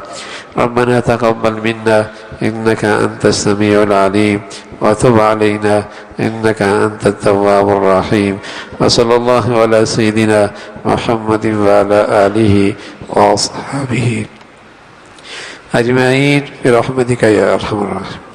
ربنا تقبل منا انك انت السميع العليم وتب علينا انك انت التواب الرحيم. وصلى الله على سيدنا محمد وعلى آله وأصحابه أجمعين برحمتك يا أرحم الراحمين.